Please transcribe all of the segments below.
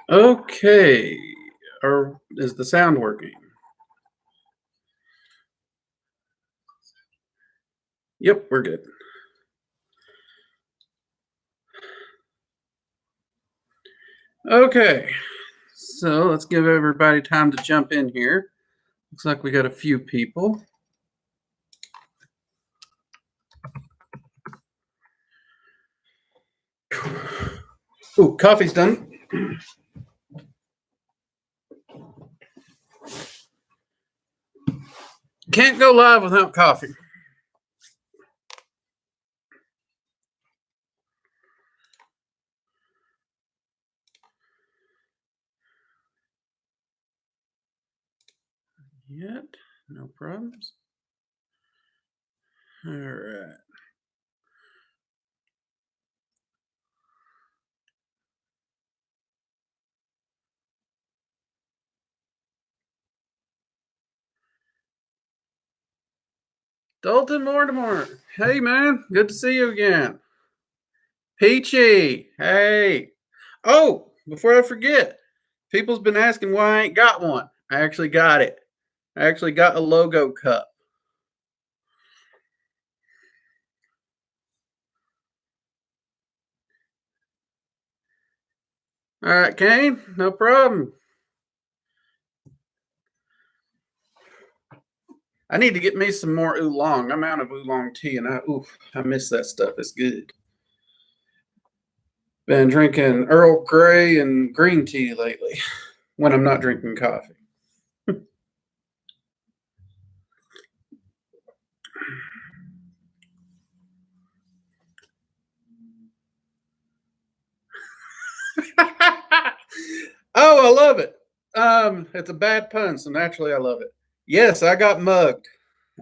Okay. Or is the sound working? Yep, we're good. Okay. So let's give everybody time to jump in here. Looks like we got a few people. Ooh, coffee's done. Can't go live without coffee. Yet, no problems. All right. Dalton Mortimer. Hey, man. Good to see you again. Peachy. Hey. Oh, before I forget, people's been asking why I ain't got one. I actually got it. I actually got a logo cup. All right, Kane. No problem. I need to get me some more oolong. I'm out of oolong tea, and I miss that stuff. It's good. Been drinking Earl Grey and green tea lately when I'm not drinking coffee. Oh, I love it. It's a bad pun, so naturally I love it. Yes, I got mugged.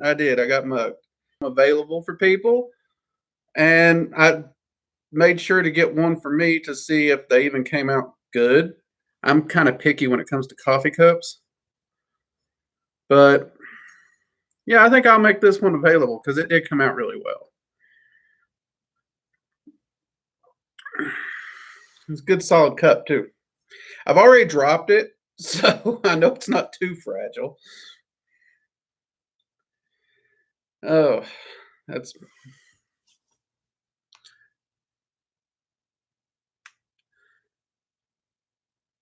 I did. I got mugged. Available for people, and I made sure to get one for me to see if they even came out good. I'm kind of picky when it comes to coffee cups, but yeah, I think I'll make this one available because it did come out really well. It's a good solid cup too. I've already dropped it, so I know it's not too fragile. Oh, that's.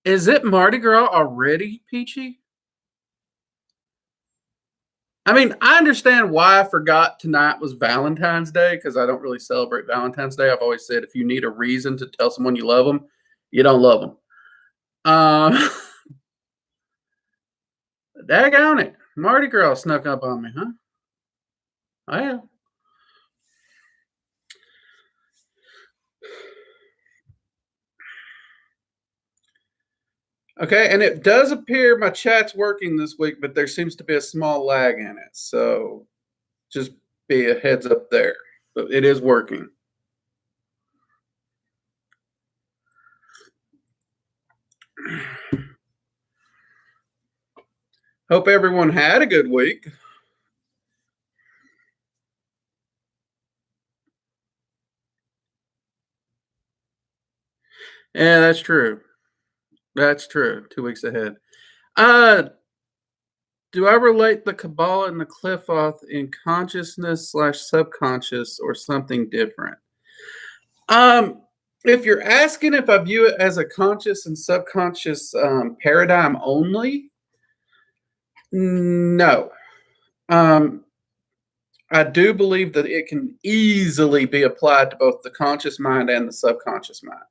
Is it Mardi Gras already, Peachy? I mean, I understand why I forgot tonight was Valentine's Day because I don't really celebrate Valentine's Day. I've always said if you need a reason to tell someone you love them, you don't love them. Daggone it. Mardi Gras snuck up on me, huh? Oh, yeah. Okay, and it does appear my chat's working this week, but there seems to be a small lag in it. So just be a heads up there. But it is working. Hope everyone had a good week. Yeah, that's true. That's true. 2 weeks ahead. Do I relate the Kabbalah and the Qliphoth in consciousness/subconscious or something different? If you're asking if I view it as a conscious and subconscious paradigm only, no. I do believe that it can easily be applied to both the conscious mind and the subconscious mind.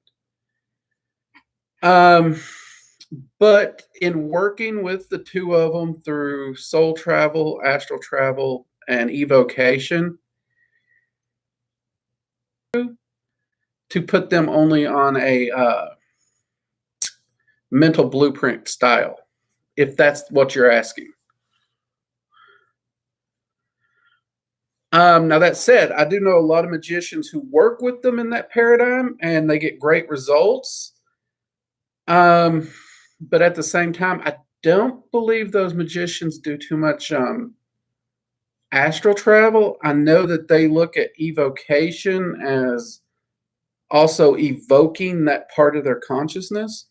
But in working with the two of them through soul travel, astral travel, and evocation, to put them only on a mental blueprint style, if that's what you're asking. Now, that said, I do know a lot of magicians who work with them in that paradigm, and they get great results. But at the same time, I don't believe those magicians do too much astral travel, I know that they look at evocation as also evoking that part of their consciousness.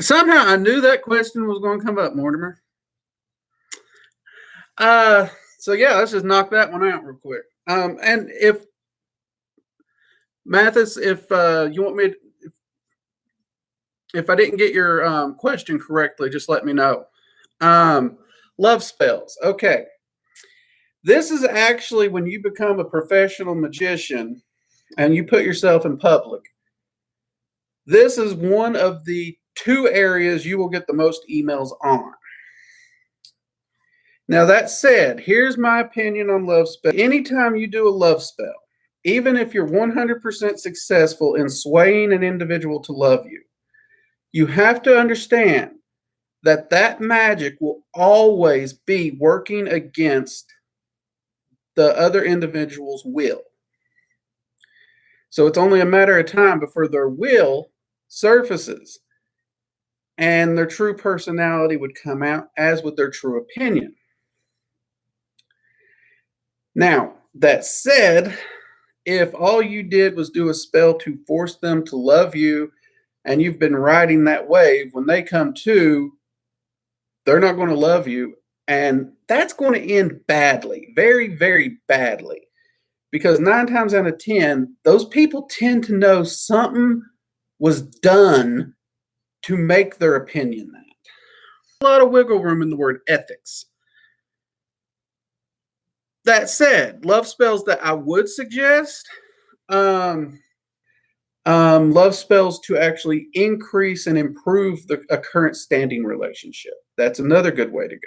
Somehow I knew that question was going to come up, Mortimer. So yeah, let's just knock that one out real quick. And if Mathis, if you want me, if I didn't get your question correctly, just let me know. Love spells. Okay. This is actually when you become a professional magician and you put yourself in public. This is one of the 2 areas you will get the most emails on. Now, that said, here's my opinion on love spell. Anytime you do a love spell, even if you're 100% successful in swaying an individual to love you, you have to understand that that magic will always be working against the other individual's will. So it's only a matter of time before their will surfaces and their true personality would come out, as would their true opinion. Now, that said, if all you did was do a spell to force them to love you and you've been riding that wave, when they come to, they're not going to love you. And that's going to end badly, very, very badly. Because 9 times out of 10, those people tend to know something was done to make their opinion that. A lot of wiggle room in the word ethics. That said, love spells that I would suggest, love spells to actually increase and improve a current standing relationship. That's another good way to go.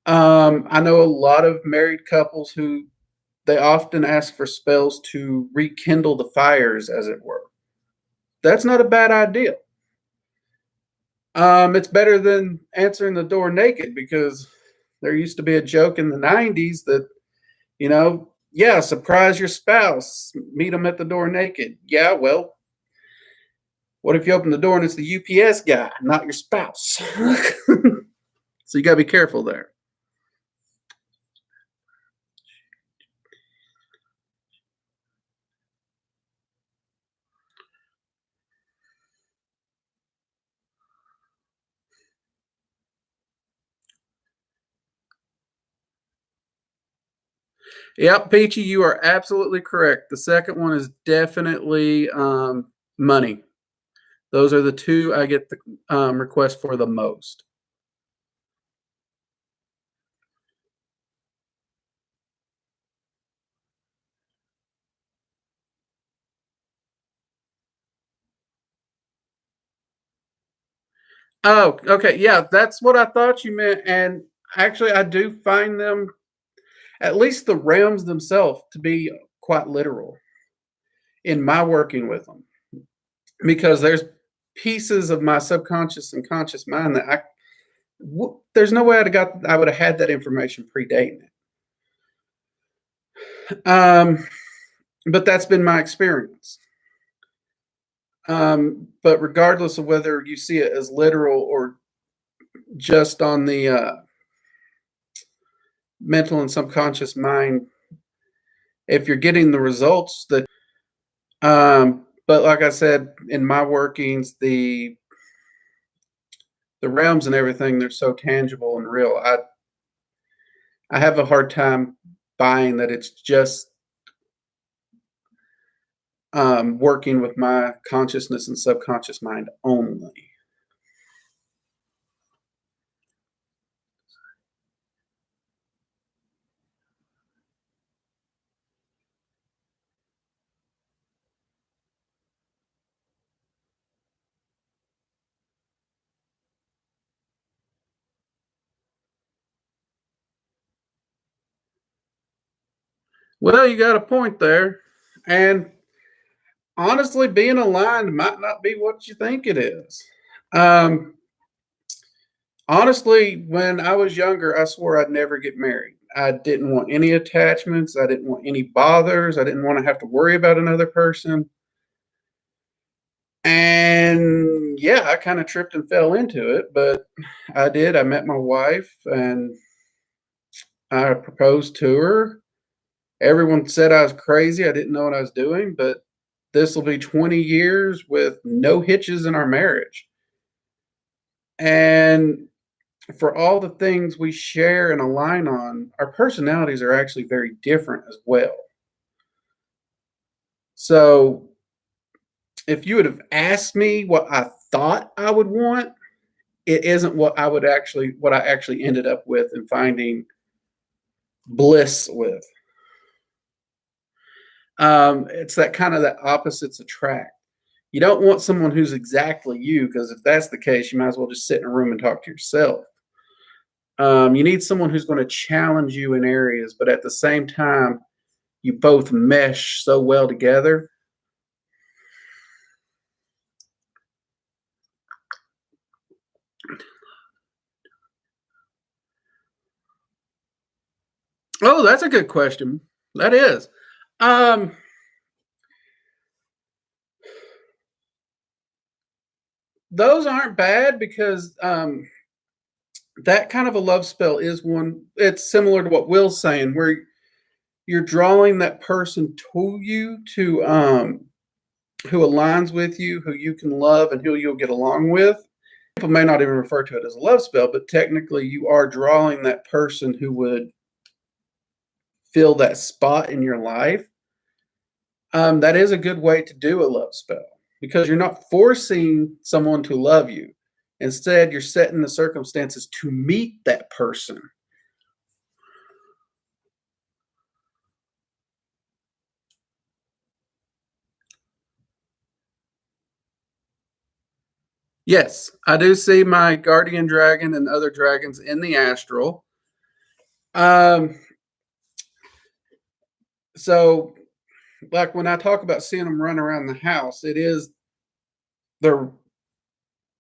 I know a lot of married couples who they often ask for spells to rekindle the fires, as it were. That's not a bad idea. It's better than answering the door naked, because there used to be a joke in the 90s that, yeah, surprise your spouse, meet them at the door naked. Yeah, well, what if you open the door and it's the UPS guy, not your spouse? So you got to be careful there. Yep, Peachy, you are absolutely correct. The second one is definitely money. Those are the 2 I get the request for the most. Oh, okay. Yeah, that's what I thought you meant. And actually, I do find them, at least the realms themselves, to be quite literal in my working with them, because there's pieces of my subconscious and conscious mind that there's no way I would have had that information predating it. But that's been my experience. But regardless of whether you see it as literal or just on the mental and subconscious mind, if you're getting the results that, but like I said, in my workings, the realms and everything, they're so tangible and real. I have a hard time buying that it's just working with my consciousness and subconscious mind only. Well, you got a point there. And honestly, being aligned might not be what you think it is. Honestly, when I was younger, I swore I'd never get married. I didn't want any attachments. I didn't want any bothers. I didn't want to have to worry about another person. And yeah, I kind of tripped and fell into it, but I did. I met my wife and I proposed to her. Everyone said I was crazy. I didn't know what I was doing, but this will be 20 years with no hitches in our marriage. And for all the things we share and align on, our personalities are actually very different as well. So if you would have asked me what I thought I would want, it isn't what I actually ended up with and finding bliss with. It's that kind of that opposites attract. You don't want someone who's exactly you, because if that's the case, you might as well just sit in a room and talk to yourself. You need someone who's going to challenge you in areas, but at the same time, you both mesh so well together. Oh, that's a good question. That is. Um, those aren't bad because that kind of a love spell is one. It's similar to what Will's saying, where you're drawing that person to you to who aligns with you, who you can love, and who you'll get along with. People may not even refer to it as a love spell, but technically you are drawing that person who would fill that spot in your life. That is a good way to do a love spell because you're not forcing someone to love you. Instead, you're setting the circumstances to meet that person. Yes, I do see my guardian dragon and other dragons in the astral. So, like when I talk about seeing them run around the house, it is they're,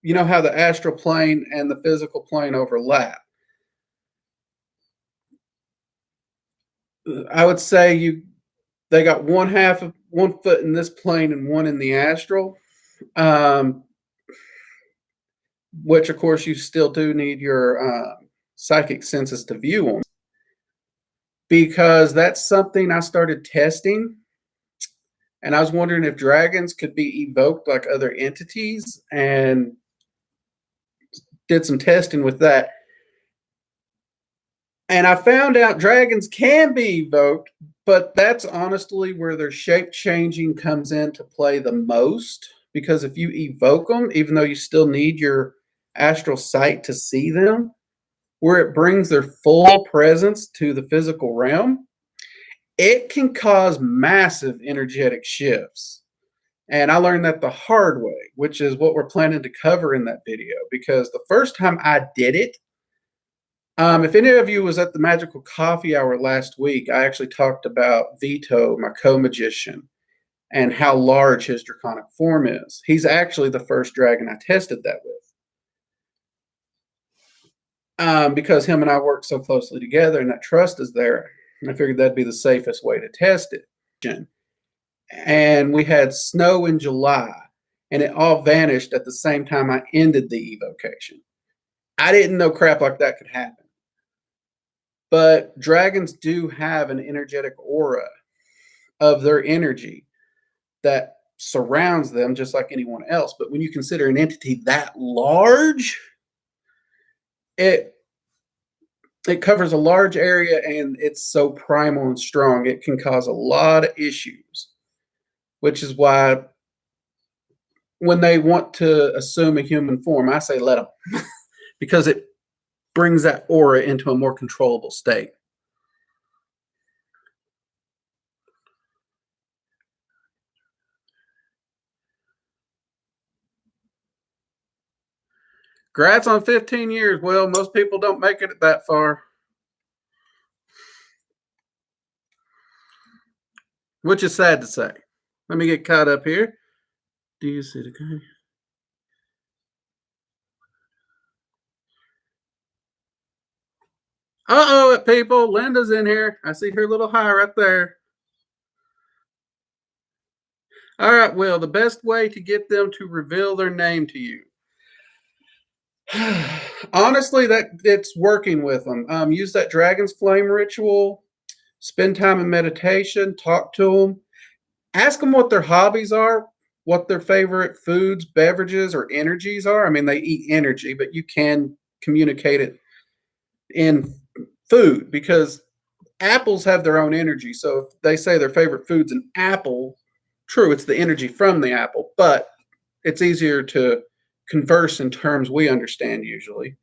you know how the astral plane and the physical plane overlap. I would say they got one half of 1 foot in this plane and one in the astral. Um, which of course you still do need your psychic senses to view them, because that's something I started testing, and I was wondering if dragons could be evoked like other entities, and did some testing with that. And I found out dragons can be evoked, but that's honestly where their shape changing comes into play the most. Because if you evoke them, even though you still need your astral sight to see them, where it brings their full presence to the physical realm, it can cause massive energetic shifts. And I learned that the hard way, which is what we're planning to cover in that video. Because the first time I did it, if any of you was at the Magical Coffee Hour last week, I actually talked about Vito, my co-magician, and how large his draconic form is. He's actually the first dragon I tested that with. Because him and I work so closely together and that trust is there, I figured that'd be the safest way to test it. And we had snow in July, and it all vanished at the same time I ended the evocation. I didn't know crap like that could happen. But dragons do have an energetic aura of their energy that surrounds them just like anyone else. But when you consider an entity that large, it covers a large area and it's so primal and strong, it can cause a lot of issues, which is why when they want to assume a human form, I say let them, because it brings that aura into a more controllable state. Congrats on 15 years. Well, most people don't make it that far, which is sad to say. Let me get caught up here. Do you see the guy? Uh-oh, people. Linda's in here. I see her little hi right there. All right, Will, the best way to get them to reveal their name to you. Honestly, that it's working with them. Use that dragon's flame ritual, spend time in meditation, talk to them, ask them what their hobbies are, what their favorite foods, beverages, or energies are. I mean, they eat energy, but you can communicate it in food because apples have their own energy. So if they say their favorite food's an apple, true, it's the energy from the apple, but it's easier to converse in terms we understand usually.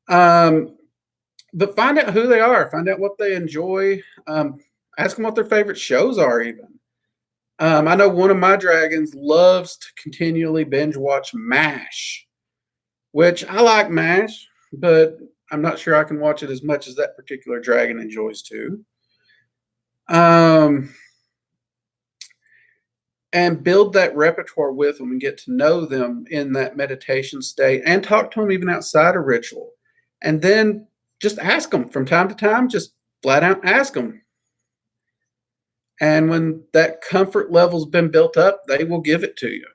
Um, but find out who they are, find out what they enjoy. Ask them what their favorite shows are, even. I know one of my dragons loves to continually binge watch MASH, which I like MASH, but I'm not sure I can watch it as much as that particular dragon enjoys too. And build that repertoire with them and get to know them in that meditation state and talk to them even outside of ritual. And then just ask them from time to time, just flat out ask them. And when that comfort level's been built up, they will give it to you.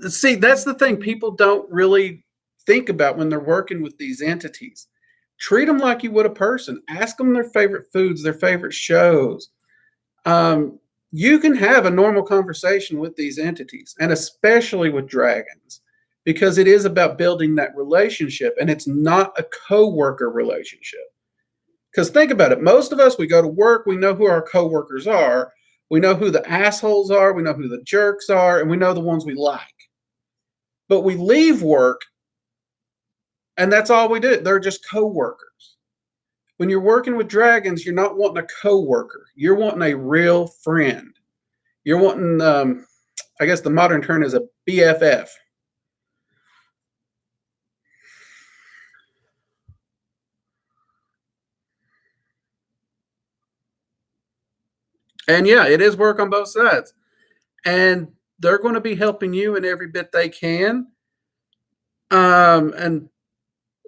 See, that's the thing people don't really think about when they're working with these entities. Treat them like you would a person. Ask them their favorite foods, their favorite shows. You can have a normal conversation with these entities, and especially with dragons, because it is about building that relationship, and it's not a co-worker relationship. Because think about it, most of us, we go to work, we know who our co-workers are, we know who the assholes are, we know who the jerks are, and we know the ones we like. But we leave work, and that's all we do. They're just co-workers. When you're working with dragons, you're not wanting a co-worker. You're wanting a real friend. You're wanting, I guess the modern term is a BFF. And yeah, it is work on both sides. And they're going to be helping you in every bit they can. And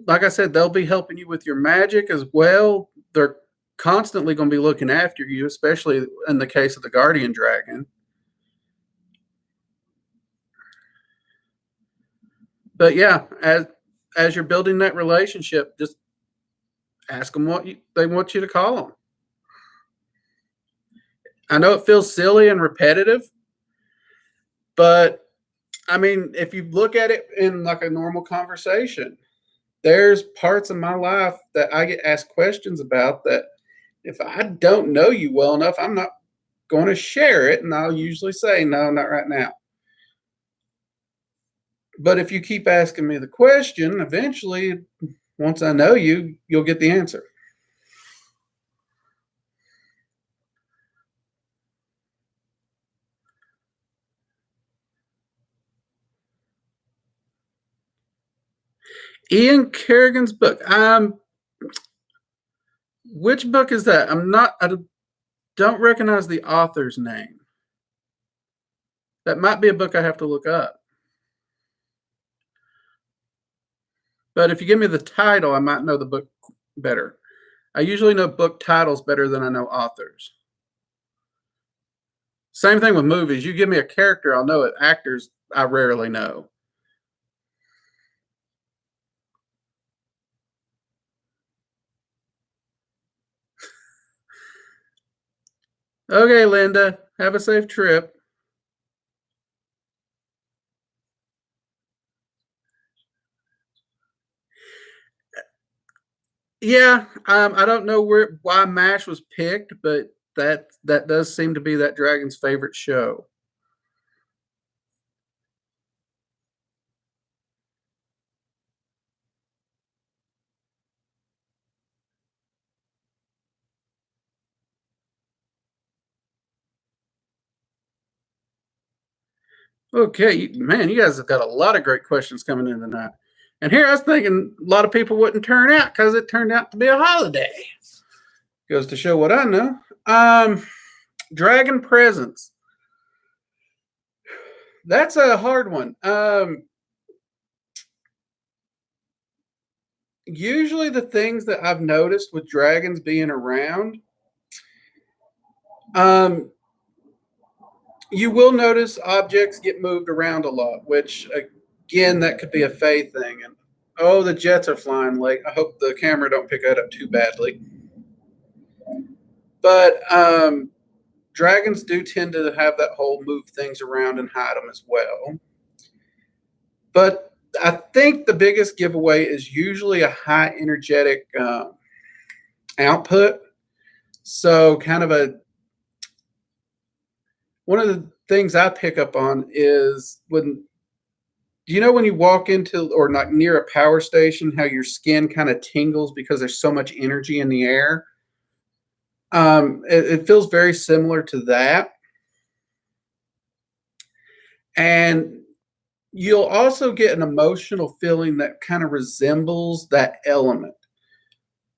like I said, they'll be helping you with your magic as well. They're constantly going to be looking after you, especially in the case of the guardian dragon. But yeah, as you're building that relationship, just ask them what they want you to call them. I know it feels silly and repetitive, but I mean, if you look at it in like a normal conversation, there's parts of my life that I get asked questions about that if I don't know you well enough, I'm not going to share it. And I'll usually say, no, not right now. But if you keep asking me the question, eventually, once I know you, you'll get the answer. Ian Kerrigan's book. Which book is that? I don't recognize the author's name. That might be a book I have to look up. But if you give me the title, I might know the book better. I usually know book titles better than I know authors. Same thing with movies. You give me a character, I'll know it. Actors, I rarely know. Okay, Linda, have a safe trip. Yeah, I don't know why MASH was picked, but that does seem to be that dragon's favorite show. Okay, man, you guys have got a lot of great questions coming in tonight. And here I was thinking a lot of people wouldn't turn out because it turned out to be a holiday. Goes to show what I know. Dragon presents. That's a hard one. Usually the things that I've noticed with dragons being around, um, you will notice objects get moved around a lot, which again, that could be a fae thing. And oh, the jets are flying late. I hope the camera don't pick that up too badly. But dragons do tend to have that whole move things around and hide them as well. But I think the biggest giveaway is usually a high energetic output. So kind of one of the things I pick up on is when when you walk into or not near a power station, how your skin kind of tingles because there's so much energy in the air. It feels very similar to that. And you'll also get an emotional feeling that kind of resembles that element.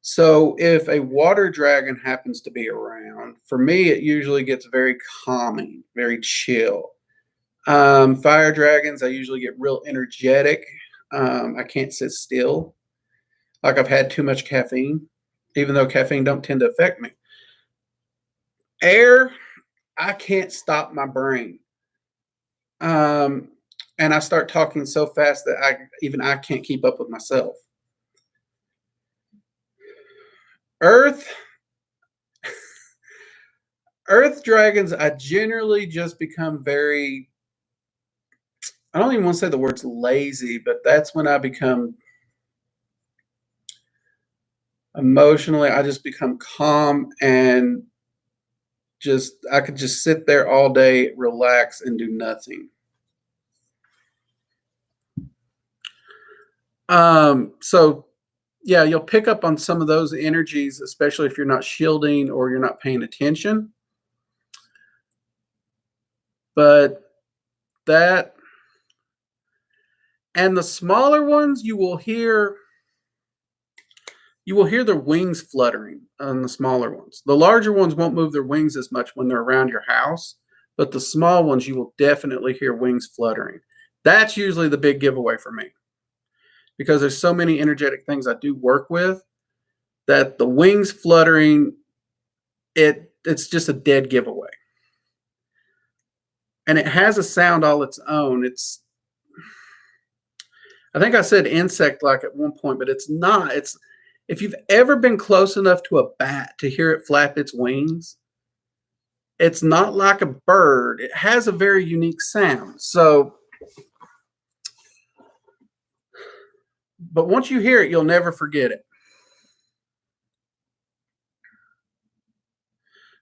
So if a water dragon happens to be around, for me, it usually gets very calming, very chill. Fire dragons, I usually get real energetic. I can't sit still, like I've had too much caffeine, even though caffeine don't tend to affect me. Air, I can't stop my brain. And I start talking so fast that I can't keep up with myself. Earth, earth dragons, I generally just become very, I don't even want to say the words lazy, but that's when I become emotionally, I just become calm and I could just sit there all day, relax, and do nothing. So yeah, you'll pick up on some of those energies, especially if you're not shielding or you're not paying attention. But that and the smaller ones, you will hear their wings fluttering on the smaller ones. The larger ones won't move their wings as much when they're around your house, but the small ones, you will definitely hear wings fluttering. That's usually the big giveaway for me because there's so many energetic things I do work with that the wings fluttering, it's just a dead giveaway. And it has a sound all its own. I think I said insect like at one point, but it's not. It's if you've ever been close enough to a bat to hear it flap its wings, it's not like a bird. It has a very unique sound. So, but once you hear it, you'll never forget it.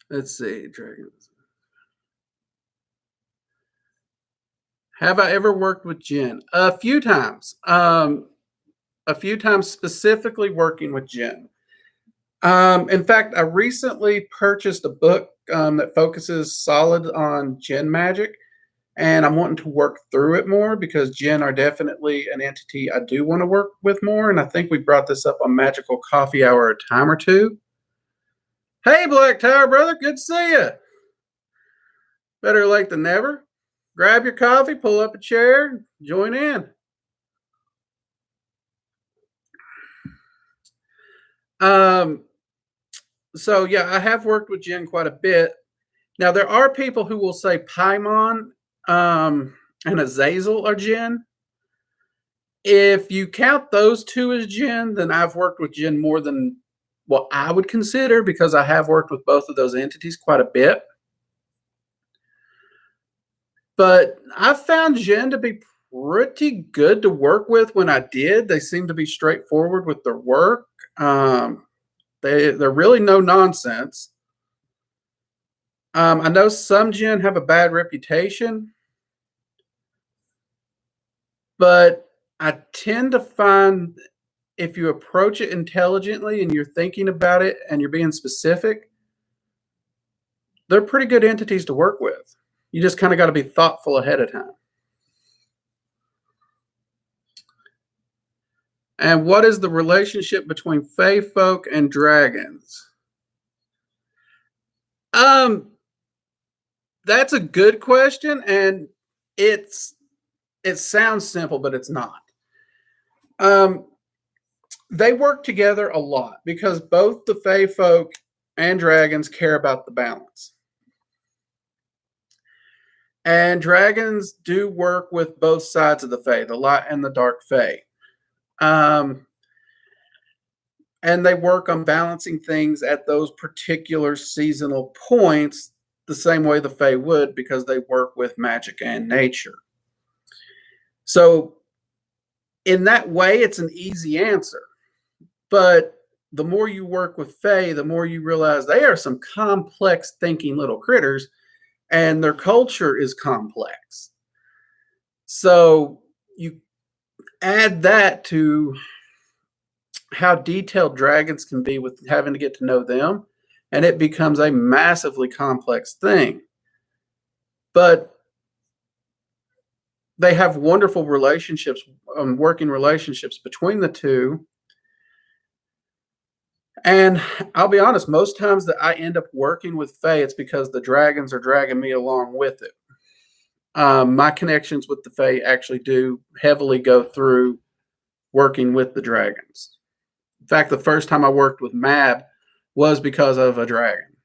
Let's see, dragons. Have I ever worked with Jen? A few times. A few times specifically working with Jen. In fact, I recently purchased a book that focuses solid on Jen magic, and I'm wanting to work through it more because Jen are definitely an entity I do want to work with more. And I think we brought this up on Magical Coffee Hour a time or two. Hey, Black Tower brother, good to see you. Better late than never. Grab your coffee, pull up a chair, join in. So yeah, I have worked with Jen quite a bit. Now there are people who will say Paimon and Azazel are Jen. If you count those two as Jen, then I've worked with Jen more than what I would consider because I have worked with both of those entities quite a bit. But I found Jen to be pretty good to work with when I did. They seem to be straightforward with their work. They're really no nonsense. I know some Jen have a bad reputation, but I tend to find if you approach it intelligently and you're thinking about it and you're being specific, they're pretty good entities to work with. You just kind of got to be thoughtful ahead of time. And what is the relationship between Fae folk and dragons? That's a good question, and it sounds simple, but it's not. They work together a lot because both the Fae folk and dragons care about the balance. And dragons do work with both sides of the Fae, the light and the dark Fae. And they work on balancing things at those particular seasonal points the same way the Fae would, because they work with magic and nature. So in that way, it's an easy answer. But the more you work with Fae, the more you realize they are some complex thinking little critters, and their culture is complex. So you add that to how detailed dragons can be with having to get to know them, and it becomes a massively complex thing. But they have wonderful relationships, working relationships between the two. And I'll be honest, most times that I end up working with Fae, it's because the dragons are dragging me along with it. My connections with the Fae actually do heavily go through working with the dragons. In fact, the first time I worked with Mab was because of a dragon.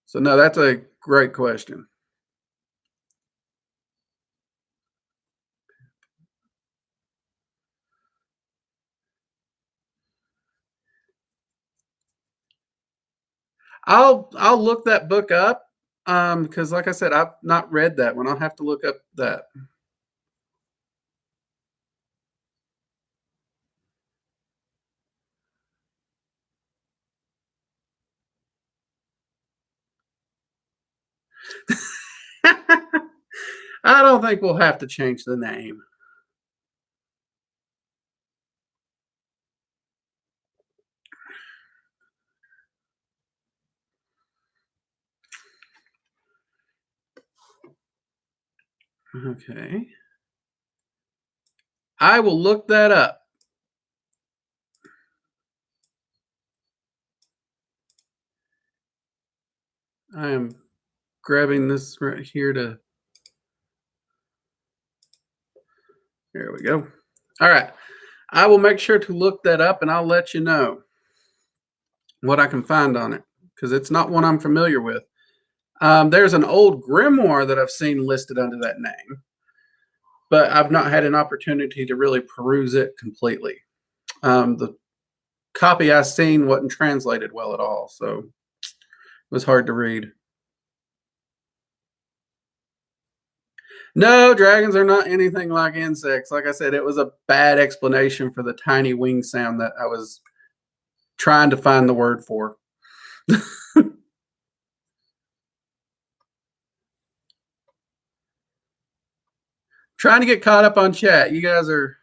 So no, that's a great question. I'll look that book up because, like I said, I've not read that one. I'll have to look up that. I don't think we'll have to change the name. Okay. I will look that up. I am grabbing this right here to. There we go. All right. I will make sure to look that up, and I'll let you know what I can find on it, because it's not one I'm familiar with. There's an old grimoire that I've seen listed under that name, but I've not had an opportunity to really peruse it completely. The copy I seen wasn't translated well at all, so it was hard to read. No, dragons are not anything like insects. Like I said, it was a bad explanation for the tiny wing sound that I was trying to find the word for. Trying to get caught up on chat. You guys are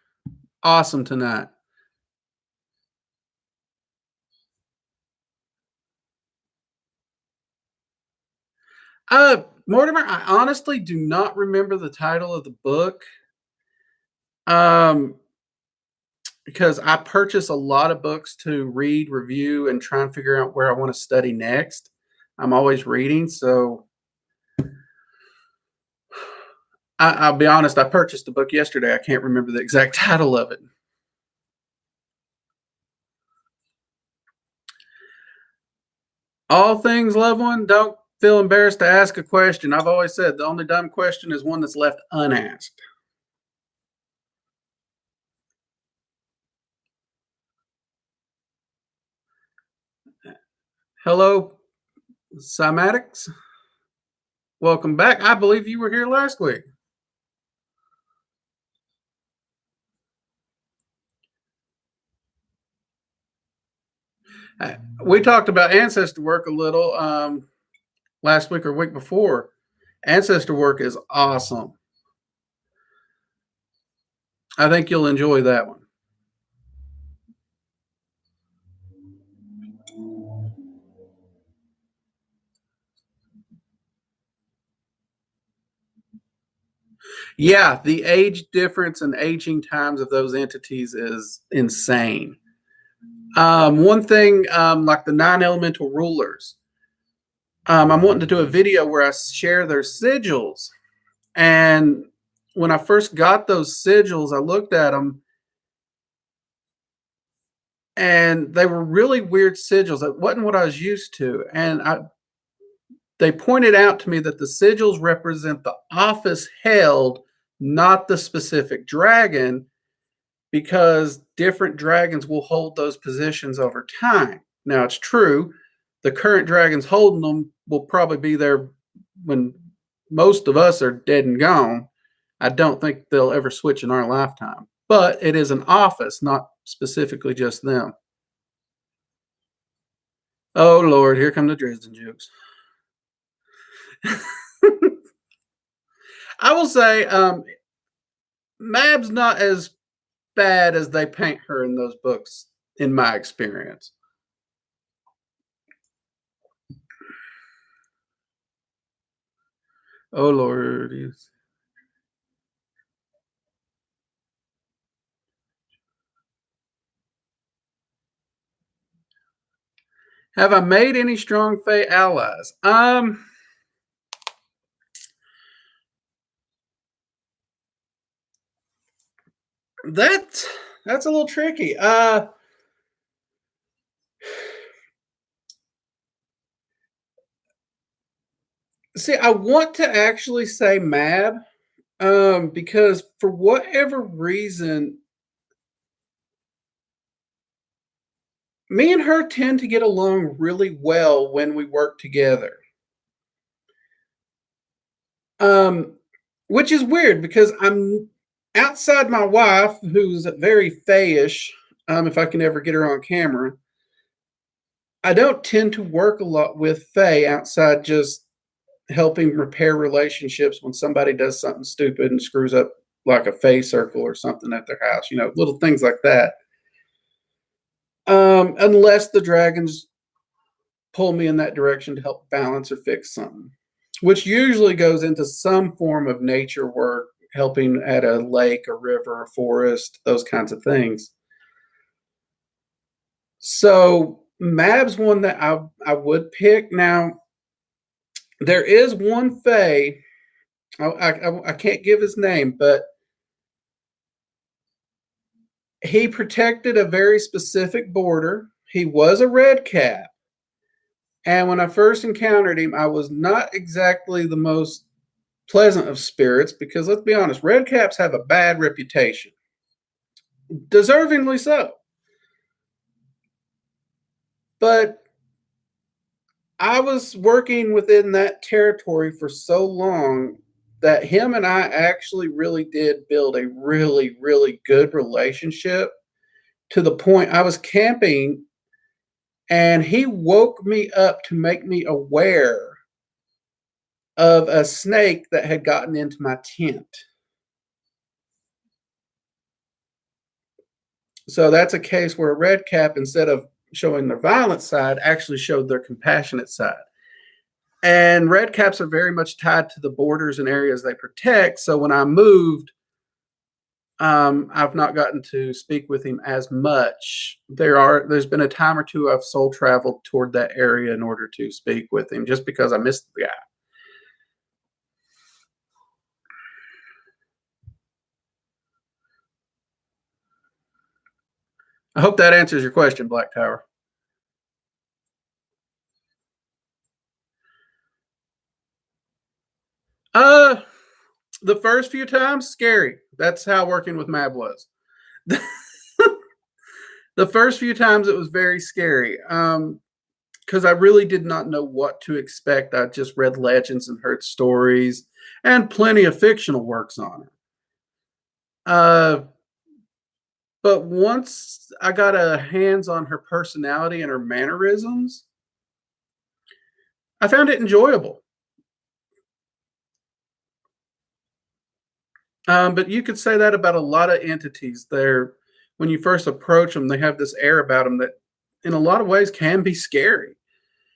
awesome tonight. Mortimer, I honestly do not remember the title of the book. Because I purchase a lot of books to read, review, and try and figure out where I want to study next. I'm always reading, so I'll be honest, I purchased the book yesterday. I can't remember the exact title of it. All things, loved one, don't feel embarrassed to ask a question. I've always said the only dumb question is one that's left unasked. Hello, Cymatics. Welcome back. I believe you were here last week. We talked about ancestor work a little last week or week before. Ancestor work is awesome. I think you'll enjoy that one. Yeah, the age difference and aging times of those entities is insane. One thing, like the 9 elemental rulers, I'm wanting to do a video where I share their sigils, and when I first got those sigils, I looked at them and they were really weird sigils. It wasn't what I was used to. They pointed out to me that the sigils represent the office held, not the specific dragon, because different dragons will hold those positions over time. Now, it's true, the current dragons holding them will probably be there when most of us are dead and gone. I don't think they'll ever switch in our lifetime, but it is an office, not specifically just them. Oh, Lord, here come the Dresden jokes. I will say, Mab's not as bad as they paint her in those books, in my experience. Oh Lord, yes. Have I made any strong Fey allies? That that's a little tricky. See, I want to actually say Mab, because for whatever reason, me and her tend to get along really well when we work together. Um, which is weird because I'm outside my wife, who's very fayish. If I can ever get her on camera, I don't tend to work a lot with Faye outside just helping repair relationships when somebody does something stupid and screws up like a Faye circle or something at their house, little things like that. Unless the dragons pull me in that direction to help balance or fix something, which usually goes into some form of nature work, helping at a lake, a river, a forest, those kinds of things. So Mab's one that I would pick. Now, there is one Fae. I can't give his name, but he protected a very specific border. He was a red cap. And when I first encountered him, I was not exactly the most pleasant of spirits because let's be honest, red caps have a bad reputation. Deservingly so. But I was working within that territory for so long that him and I actually really did build a really, really good relationship to the point I was camping and he woke me up to make me aware of a snake that had gotten into my tent. So that's a case where a red cap, instead of showing their violent side, actually showed their compassionate side. And red caps are very much tied to the borders and areas they protect. So when I moved, I've not gotten to speak with him as much. There's been a time or two I've soul traveled toward that area in order to speak with him, just because I missed the guy. I hope that answers your question, Black Tower. Uh, the first few times, scary. That's how working with Mab was. The first few times it was very scary. Because I really did not know what to expect. I just read legends and heard stories and plenty of fictional works on her. Uh, but once I got a hands on her personality and her mannerisms, I found it enjoyable. But you could say that about a lot of entities. When you first approach them, they have this air about them that, in a lot of ways, can be scary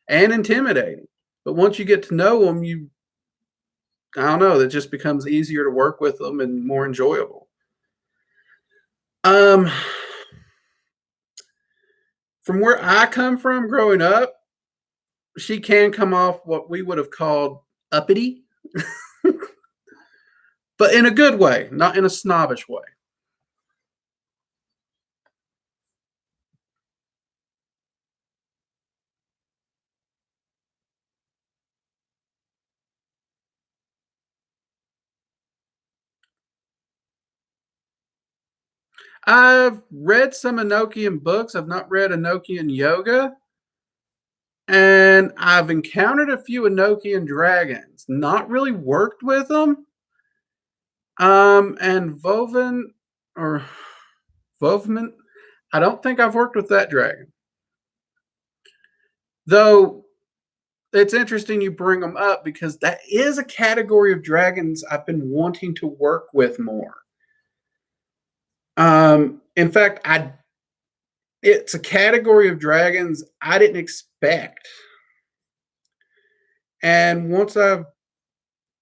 and intimidating. But once you get to know them, I don't know, it just becomes easier to work with them and more enjoyable. Um, from where I come from growing up, she can come off what we would have called uppity. but in a good way, not in a snobbish way. I've read some Enochian books. I've not read Enochian yoga, and I've encountered a few Enochian dragons. Not really worked with them. And or Vovman, I don't think I've worked with that dragon. Though it's interesting you bring them up because that is a category of dragons I've been wanting to work with more. In fact, I it's a category of dragons I didn't expect. And once I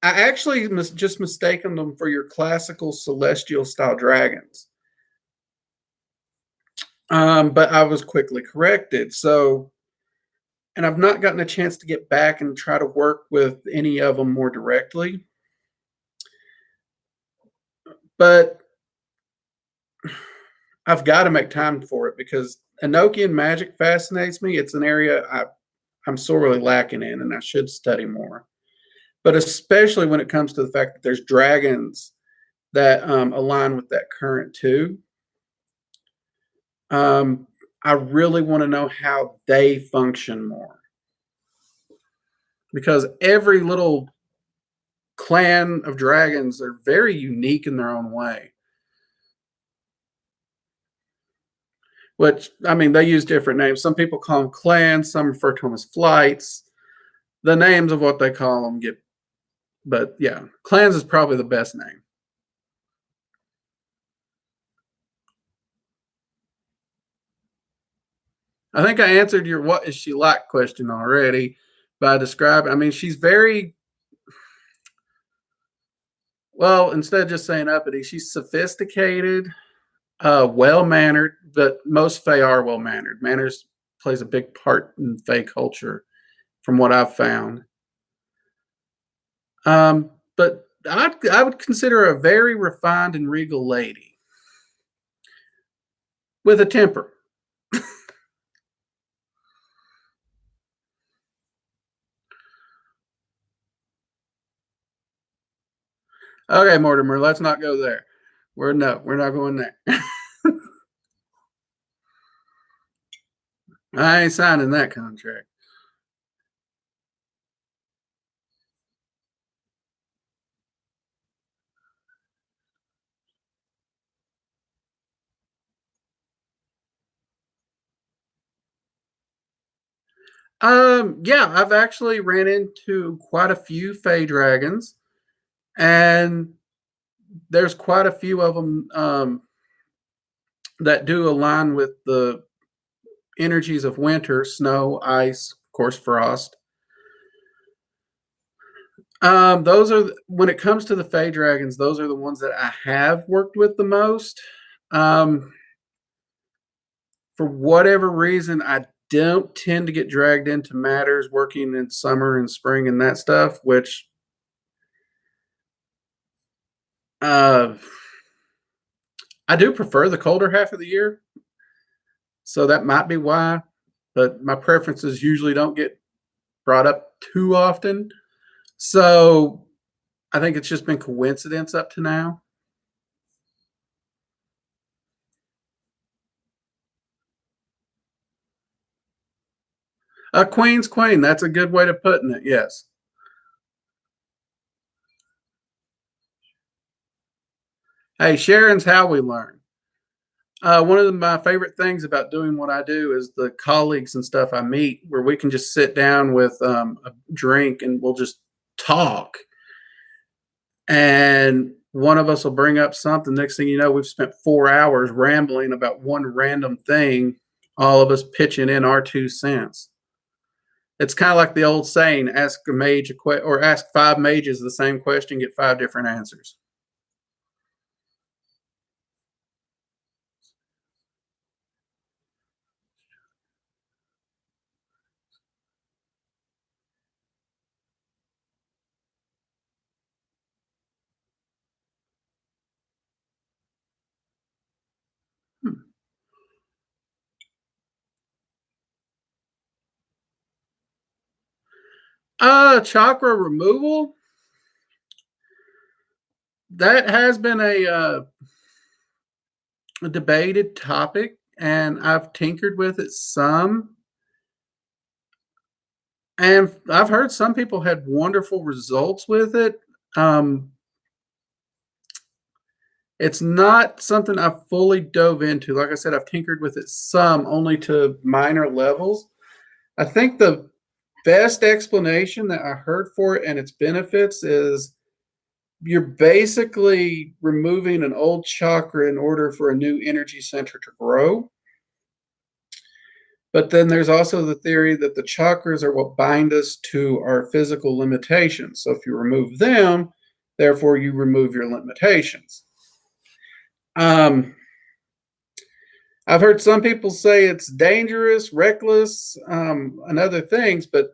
actually just mistaken them for your classical celestial style dragons. But I was quickly corrected. So, and I've not gotten a chance to get back and try to work with any of them more directly. But I've got to make time for it because Enochian magic fascinates me. It's an area I'm sorely lacking in, and I should study more. But especially when it comes to the fact that there's dragons that align with that current too. Um, I really want to know how they function more because every little clan of dragons are very unique in their own way. Which I mean, they use different names. Some people call them clans. Some refer to them as flights. The names of what they call them get, but yeah, clans is probably the best name. I think I answered your "what is she like" question already by describing. I mean, she's very well. Instead of just saying uppity, she's sophisticated, well mannered. But most Fae are well mannered. Manners plays a big part in Fae culture, from what I've found. But I would consider her a very refined and regal lady with a temper. Okay, Mortimer, let's not go there. We're not going there. I ain't signing that contract. Yeah, I've actually ran into quite a few Fey dragons, and there's quite a few of them that do align with the energies of winter, snow, ice, of course, frost. Those are when it comes to the Fey dragons, those are the ones that I have worked with the most. Um, for whatever reason, I don't tend to get dragged into matters working in summer and spring and that stuff, which uh, I do prefer the colder half of the year. So that might be why, but my preferences usually don't get brought up too often. So I think it's just been coincidence up to now. Queen's queen. That's a good way of putting it. Yes. Hey, Sharon's how we learn. One of my favorite things about doing what I do is the colleagues and stuff I meet, where we can just sit down with a drink and we'll just talk. And one of us will bring up something. Next thing you know, we've spent 4 hours rambling about one random thing, all of us pitching in our 2 cents. It's kind of like the old saying: ask a mage or ask five mages the same question, get five different answers. Chakra removal. That has been a debated topic, and I've tinkered with it some. And I've heard some people had wonderful results with it. Um, it's not something I've fully dove into. Like I said, I've tinkered with it some, only to minor levels. I think the best explanation that I heard for it and its benefits is you're basically removing an old chakra in order for a new energy center to grow. But then there's also the theory that the chakras are what bind us to our physical limitations. So if you remove them, therefore you remove your limitations. I've heard some people say it's dangerous, reckless, and other things, but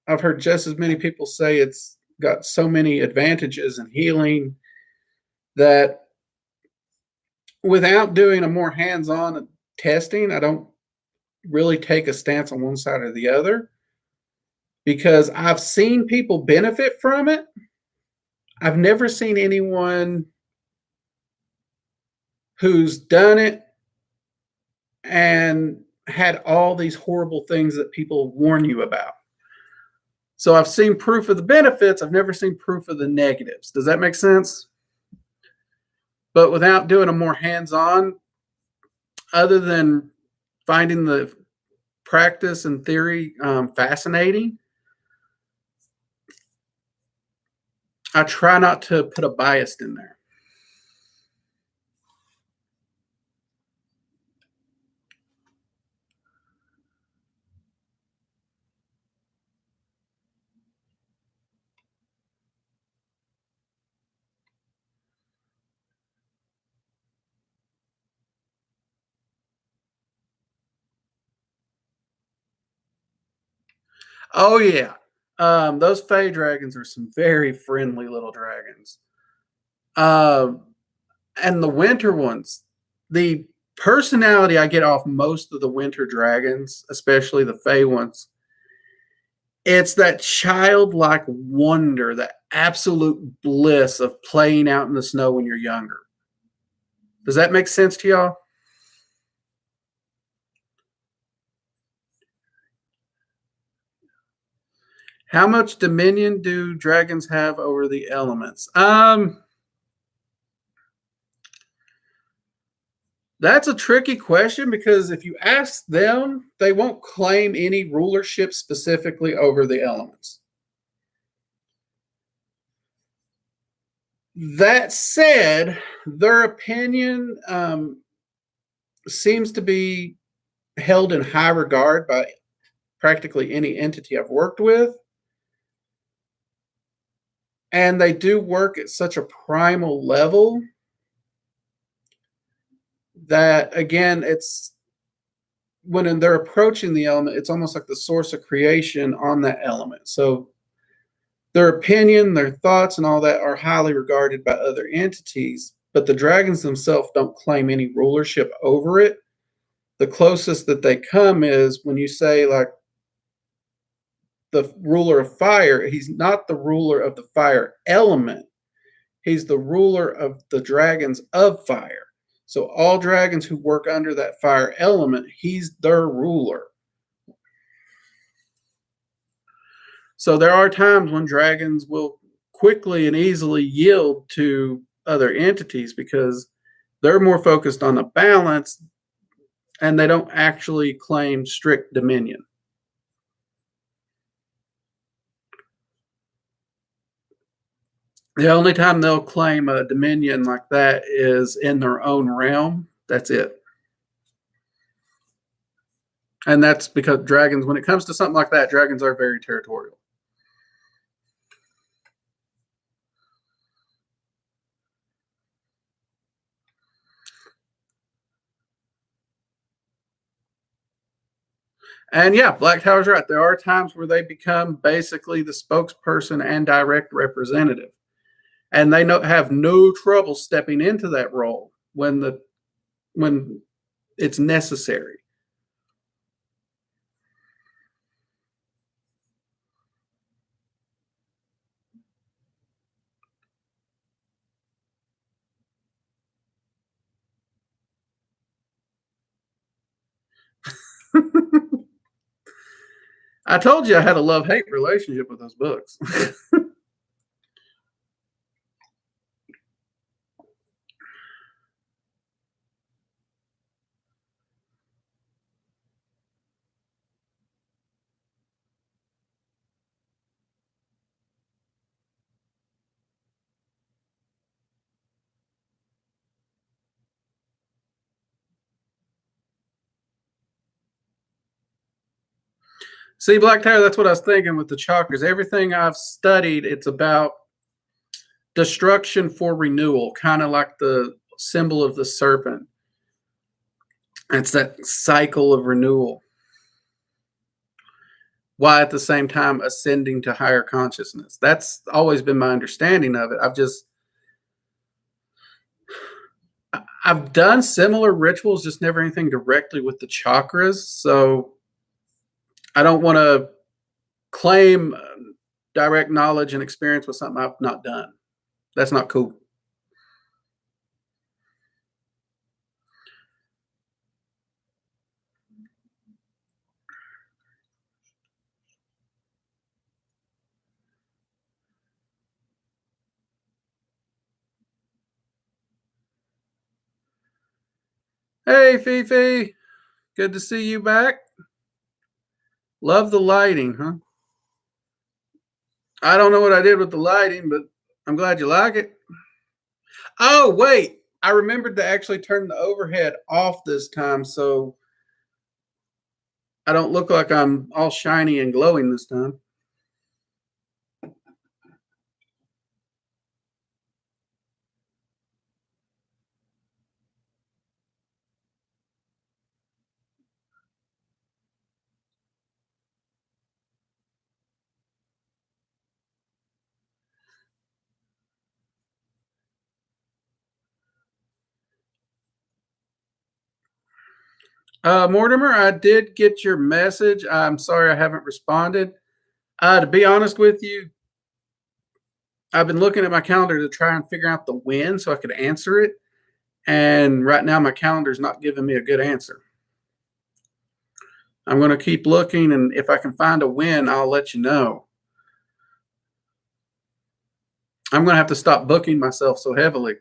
I've heard just as many people say it's got so many advantages in healing that without doing a more hands-on testing, I don't really take a stance on one side or the other, because I've seen people benefit from it. I've never seen anyone who's done it and had all these horrible things that people warn you about. So I've seen proof of the benefits. I've never seen proof of the negatives. Does that make sense? But without doing a more hands-on, other than finding the practice and theory fascinating, I try not to put a bias in there. Oh yeah, those Fey dragons are some very friendly little dragons. Um, and the winter ones, the personality I get off most of the winter dragons, especially the Fey ones, it's that childlike wonder, that absolute bliss of playing out in the snow when you're younger. Does that make sense to y'all? How much dominion do dragons have over the elements? That's a tricky question, because if you ask them, they won't claim any rulership specifically over the elements. That said, their opinion seems to be held in high regard by practically any entity I've worked with. And they do work at such a primal level that, again, it's when they're approaching the element, it's almost like the source of creation on that element. So their opinion, their thoughts, and all that are highly regarded by other entities, but the dragons themselves don't claim any rulership over it. The closest that they come is when you say, like, the ruler of fire, he's not the ruler of the fire element. He's the ruler of the dragons of fire. So all dragons who work under that fire element, he's their ruler. So there are times when dragons will quickly and easily yield to other entities because they're more focused on the balance and they don't actually claim strict dominion. The only time they'll claim a dominion like that is in their own realm. That's it. And that's because dragons, when it comes to something like that, dragons are very territorial. And yeah, Black Tower's right. There are times where they become basically the spokesperson and direct representative. And they have no trouble stepping into that role when it's necessary. I told you I had a love-hate relationship with those books. See, Black Tower, that's what I was thinking with the chakras. Everything I've studied, it's about destruction for renewal, kind of like the symbol of the serpent. It's that cycle of renewal. While at the same time ascending to higher consciousness. That's always been my understanding of it. I've done similar rituals, just never anything directly with the chakras. So I don't want to claim direct knowledge and experience with something I've not done. That's not cool. Hey, Fifi. Good to see you back. Love the lighting, huh? I don't know what I did with the lighting, but I'm glad you like it. Oh, wait. I remembered to actually turn the overhead off this time, so I don't look like I'm all shiny and glowing this time. Mortimer, I did get your message. I'm sorry I haven't responded. To be honest with you, I've been looking at my calendar to try and figure out the when so I could answer it. And right now, my calendar's not giving me a good answer. I'm going to keep looking, and if I can find a when, I'll let you know. I'm going to have to stop booking myself so heavily.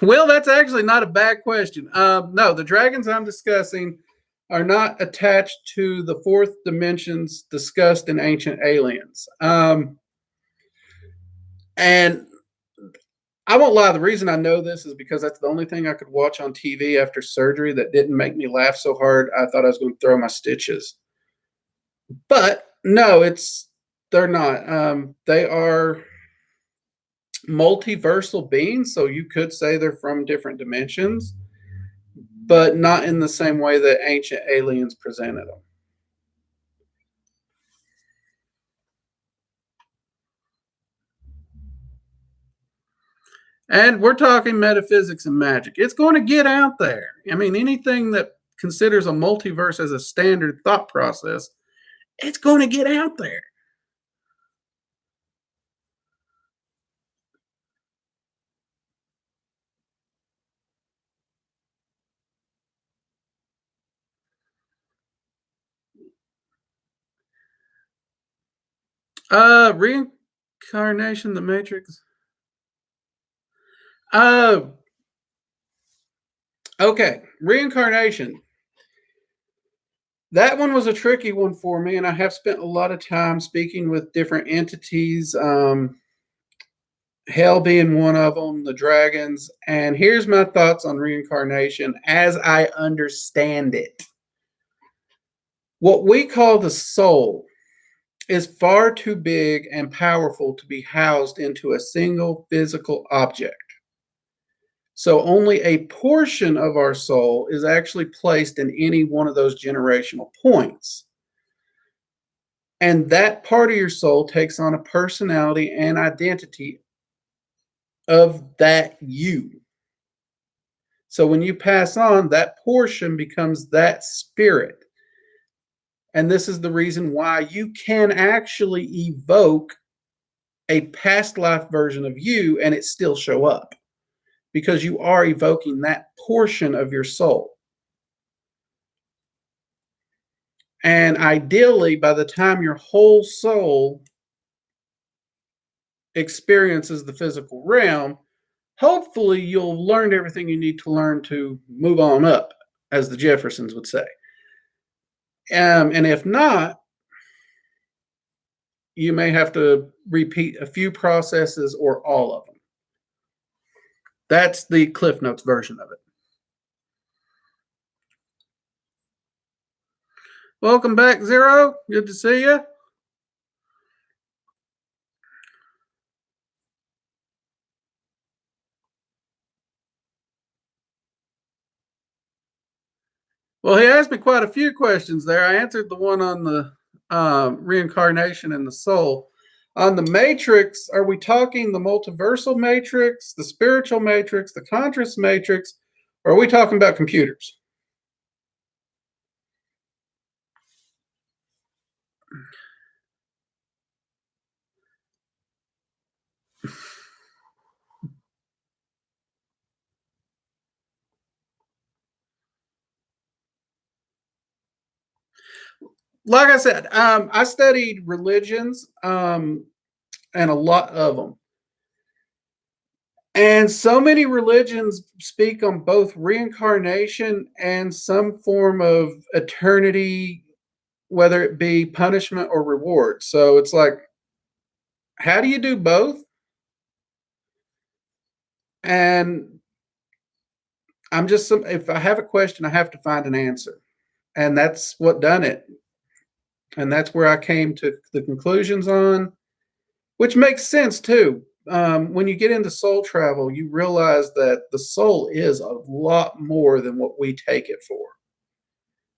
Well, that's actually not a bad question. No, the dragons I'm discussing are not attached to the fourth dimensions discussed in Ancient Aliens. And I won't lie, the reason I know this is because that's the only thing I could watch on TV after surgery that didn't make me laugh so hard I thought I was going to throw my stitches. But no, they're not. They are multiversal beings, so you could say they're from different dimensions, but not in the same way that Ancient Aliens presented them. And we're talking metaphysics and magic. It's going to get out there. I mean, anything that considers a multiverse as a standard thought process, it's going to get out there. Reincarnation, the Matrix. Uh, okay, reincarnation. That one was a tricky one for me, and I have spent a lot of time speaking with different entities. Hell being one of them, the dragons. And here's my thoughts on reincarnation as I understand it. What we call the soul is far too big and powerful to be housed into a single physical object. So only a portion of our soul is actually placed in any one of those generational points. And that part of your soul takes on a personality and identity of that you. So when you pass on, that portion becomes that spirit. And this is the reason why you can actually evoke a past life version of you and it still show up, because you are evoking that portion of your soul. And ideally, by the time your whole soul experiences the physical realm, hopefully you'll learn everything you need to learn to move on up, as the Jeffersons would say. And if not, you may have to repeat a few processes or all of them. That's the Cliff Notes version of it. Welcome back, Zero. Good to see you. Well, he asked me quite a few questions there. I answered the one on the reincarnation and the soul. On the matrix, are we talking the multiversal matrix, the spiritual matrix, the conscious matrix, or are we talking about computers? Like I said, I studied religions and a lot of them. And so many religions speak on both reincarnation and some form of eternity, whether it be punishment or reward. So it's like, how do you do both? And if I have a question, I have to find an answer. And that's what done it. And that's where I came to the conclusions on, which makes sense too. When you get into soul travel, you realize that the soul is a lot more than what we take it for,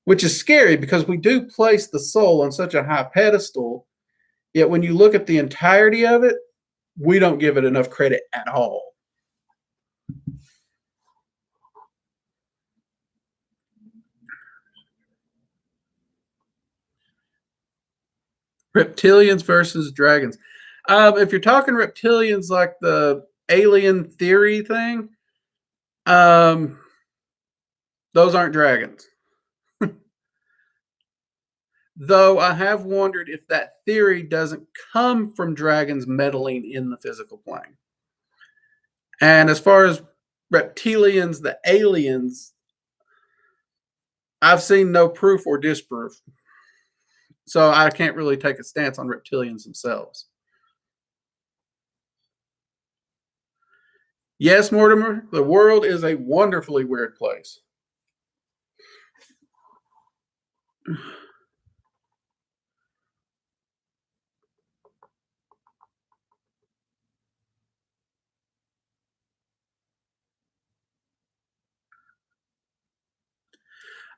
which is scary because we do place the soul on such a high pedestal. Yet when you look at the entirety of it, we don't give it enough credit at all. Reptilians versus dragons. If you're talking reptilians like the alien theory thing, those aren't dragons. Though I have wondered if that theory doesn't come from dragons meddling in the physical plane. And as far as reptilians, the aliens, I've seen no proof or disproof. So I can't really take a stance on reptilians themselves. Yes, Mortimer, the world is a wonderfully weird place.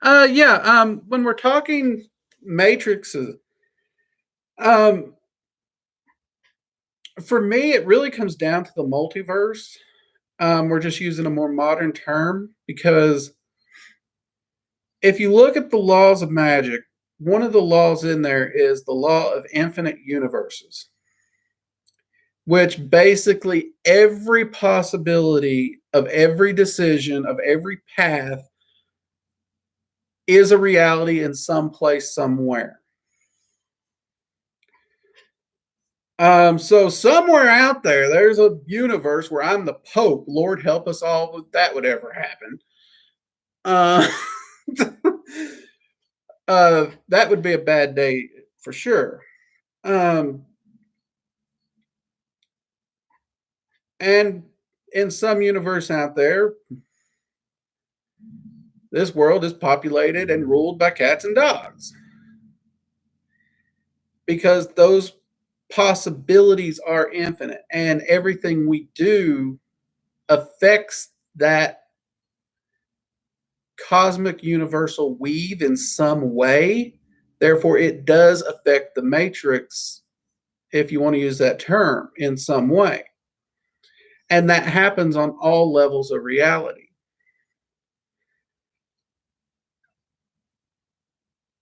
When we're talking matrices, for me, it really comes down to the multiverse. We're just using a more modern term because if you look at the laws of magic, one of the laws in there is the law of infinite universes, which basically every possibility of every decision, of every path, is a reality in some place, somewhere. So somewhere out there, there's a universe where I'm the Pope. Lord help us all if that would ever happen. That would be a bad day for sure. And in some universe out there, this world is populated and ruled by cats and dogs. Because those possibilities are infinite and everything we do affects that cosmic universal weave in some way. Therefore, it does affect the matrix, if you want to use that term, in some way. And that happens on all levels of reality.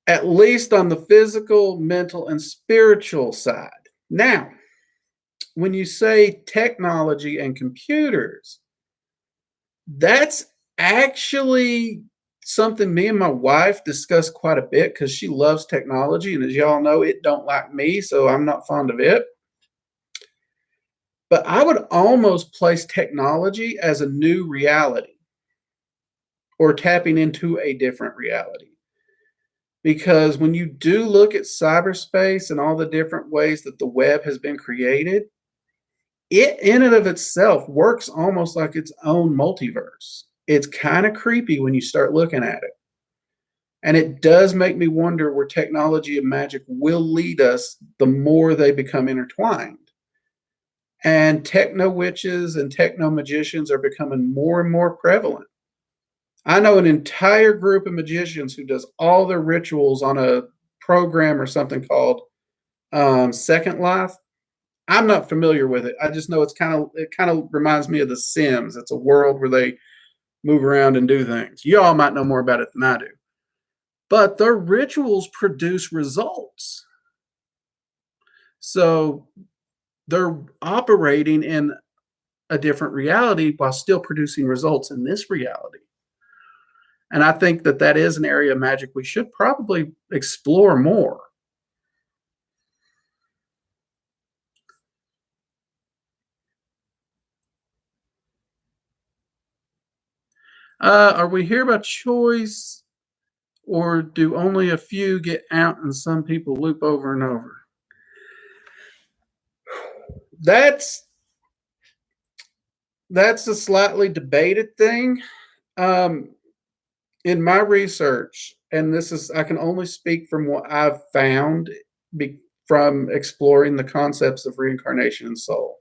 at least on the physical, mental, and spiritual side. Now, when you say technology and computers, that's actually something me and my wife discuss quite a bit because she loves technology, and as y'all know, it don't like me, so I'm not fond of it. But I would almost place technology as a new reality or tapping into a different reality. Because when you do look at cyberspace and all the different ways that the web has been created, it in and of itself works almost like its own multiverse. It's kind of creepy when you start looking at it. And it does make me wonder where technology and magic will lead us the more they become intertwined. And techno witches and techno magicians are becoming more and more prevalent. I know an entire group of magicians who does all their rituals on a program or something called Second Life. I'm not familiar with it. I just know it kind of reminds me of The Sims. It's a world where they move around and do things. You all might know more about it than I do. But their rituals produce results. So they're operating in a different reality while still producing results in this reality. And I think that that is an area of magic we should probably explore more. Are we here by choice, or do only a few get out and some people loop over and over? That's a slightly debated thing. In my research, and this is I can only speak from what I've found from exploring the concepts of reincarnation and soul.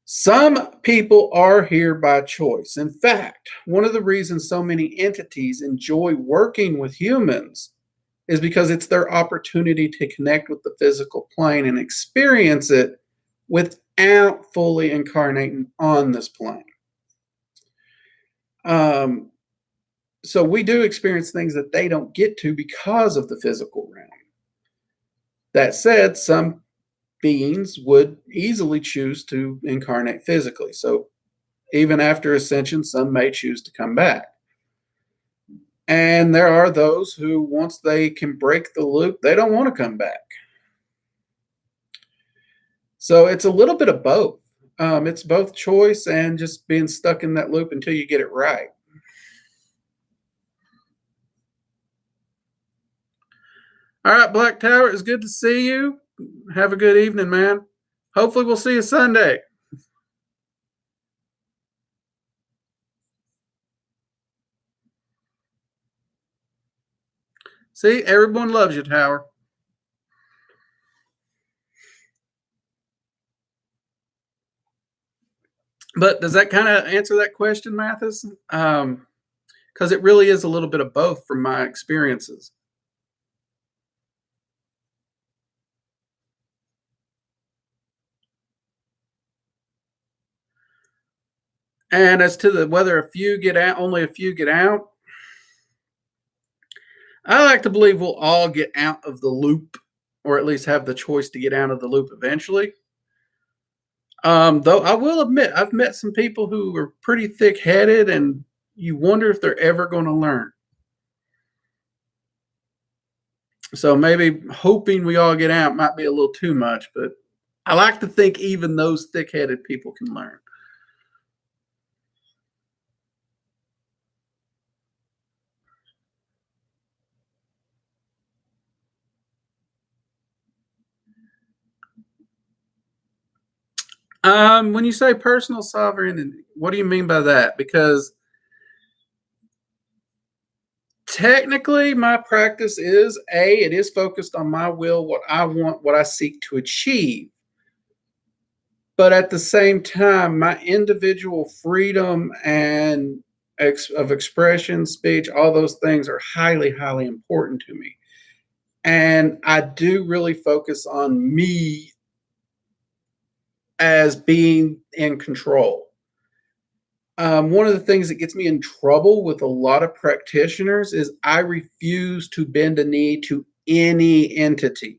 Some people are here by choice. In fact, one of the reasons so many entities enjoy working with humans is because it's their opportunity to connect with the physical plane and experience it without fully incarnating on this plane. So we do experience things that they don't get to because of the physical realm. That said, some beings would easily choose to incarnate physically. So even after ascension, some may choose to come back. And there are those who, once they can break the loop, they don't want to come back. So it's a little bit of both. It's both choice and just being stuck in that loop until you get it right. All right, Black Tower, it's good to see you. Have a good evening, man. Hopefully we'll see you Sunday. See, everyone loves you, Tower. But does that kind of answer that question, Mathis? Because it really is a little bit of both from my experiences. And as to the whether a few get out, only a few get out, I like to believe we'll all get out of the loop, or at least have the choice to get out of the loop eventually. Though I will admit, I've met some people who are pretty thick headed, and you wonder if they're ever going to learn. So maybe hoping we all get out might be a little too much, but I like to think even those thick headed people can learn. When you say personal sovereignty, what do you mean by that? Because technically, my practice is it is focused on my will, what I want, what I seek to achieve. But at the same time, my individual freedom and of expression, speech, all those things are highly, highly important to me. And I do really focus on me as being in control. One of the things that gets me in trouble with a lot of practitioners is I refuse to bend a knee to any entity,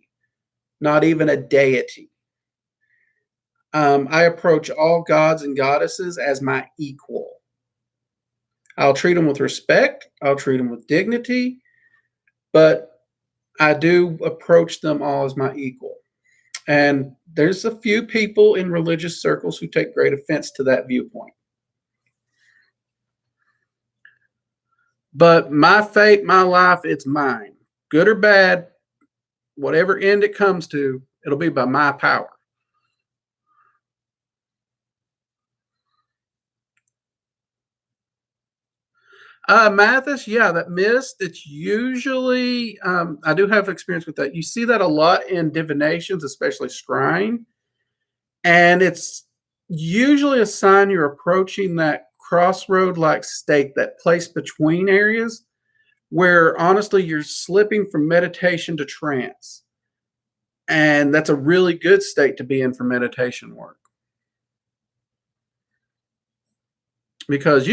not even a deity. I approach all gods and goddesses as my equal. I'll treat them with respect, I'll treat them with dignity, but I do approach them all as my equal. And there's a few people in religious circles who take great offense to that viewpoint. But my fate, my life, it's mine. Good or bad, whatever end it comes to, it'll be by my power. Mathis, yeah, that mist, it's usually, I do have experience with that. You see that a lot in divinations, especially scrying. And it's usually a sign you're approaching that crossroad like state, that place between areas where honestly you're slipping from meditation to trance. And that's a really good state to be in for meditation work. Because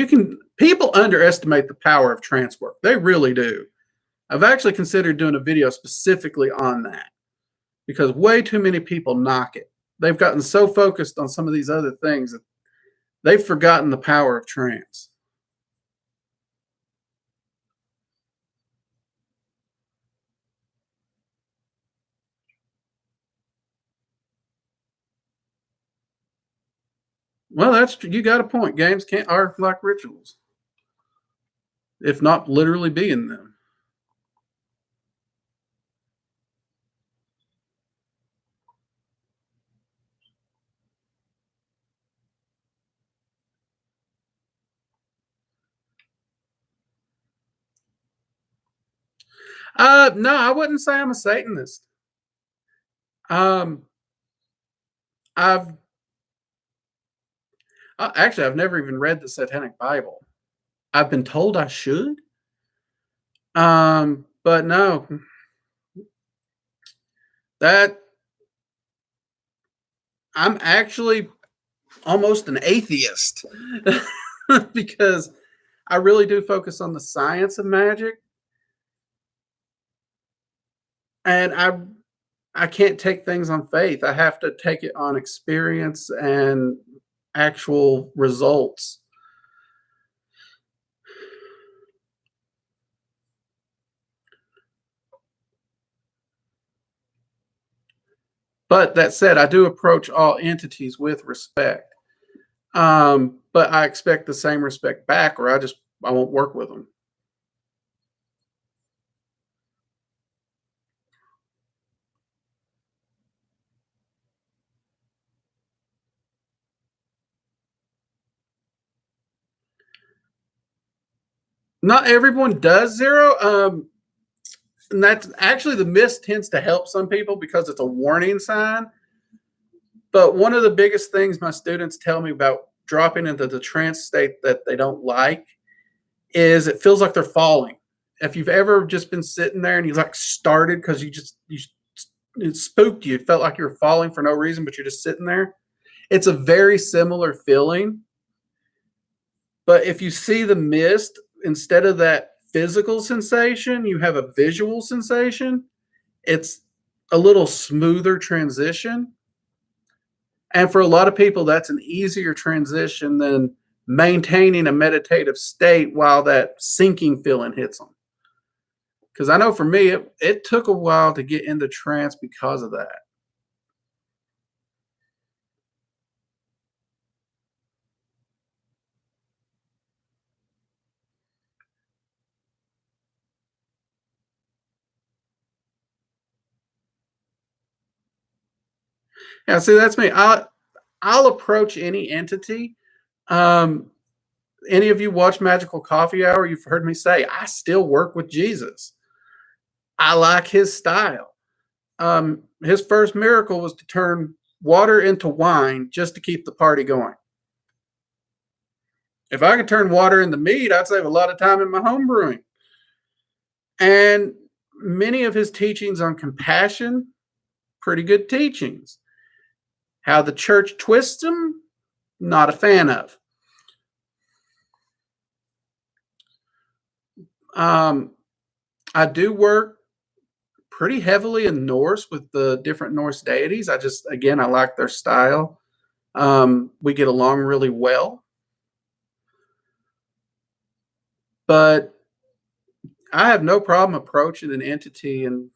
people underestimate the power of trance work. They really do. I've actually considered doing a video specifically on that because way too many people knock it. They've gotten so focused on some of these other things that they've forgotten the power of trance. Well, you got a point. Games are like rituals, if not literally being them. No, I wouldn't say I'm a Satanist. Um, I've actually I've never even read the Satanic Bible. I've been told I should. But no, that I'm actually almost an atheist because I really do focus on the science of magic, and I can't take things on faith. I have to take it on experience and actual results. But that said, I do approach all entities with respect. But I expect the same respect back, or I won't work with them. Not everyone does zero. And that's actually the mist tends to help some people because it's a warning sign. But one of the biggest things my students tell me about dropping into the trance state that they don't like is it feels like they're falling. If you've ever just been sitting there and you like started because it spooked you, it felt like you were falling for no reason, but you're just sitting there. It's a very similar feeling. But if you see the mist, instead of that physical sensation, you have a visual sensation. It's a little smoother transition. And for a lot of people, that's an easier transition than maintaining a meditative state while that sinking feeling hits them. Because I know for me, it took a while to get into trance because of that. Yeah, see, that's me. I'll approach any entity. Um, any of you watch Magical Coffee Hour? You've heard me say I still work with Jesus. I like his style. His first miracle was to turn water into wine just to keep the party going. If I could turn water into mead, I'd save a lot of time in my home brewing. And many of his teachings on compassion, pretty good teachings. How the church twists them, not a fan of. Um, I do work pretty heavily in Norse with the different Norse deities. Again, I like their style. We get along really well, but I have no problem approaching an entity and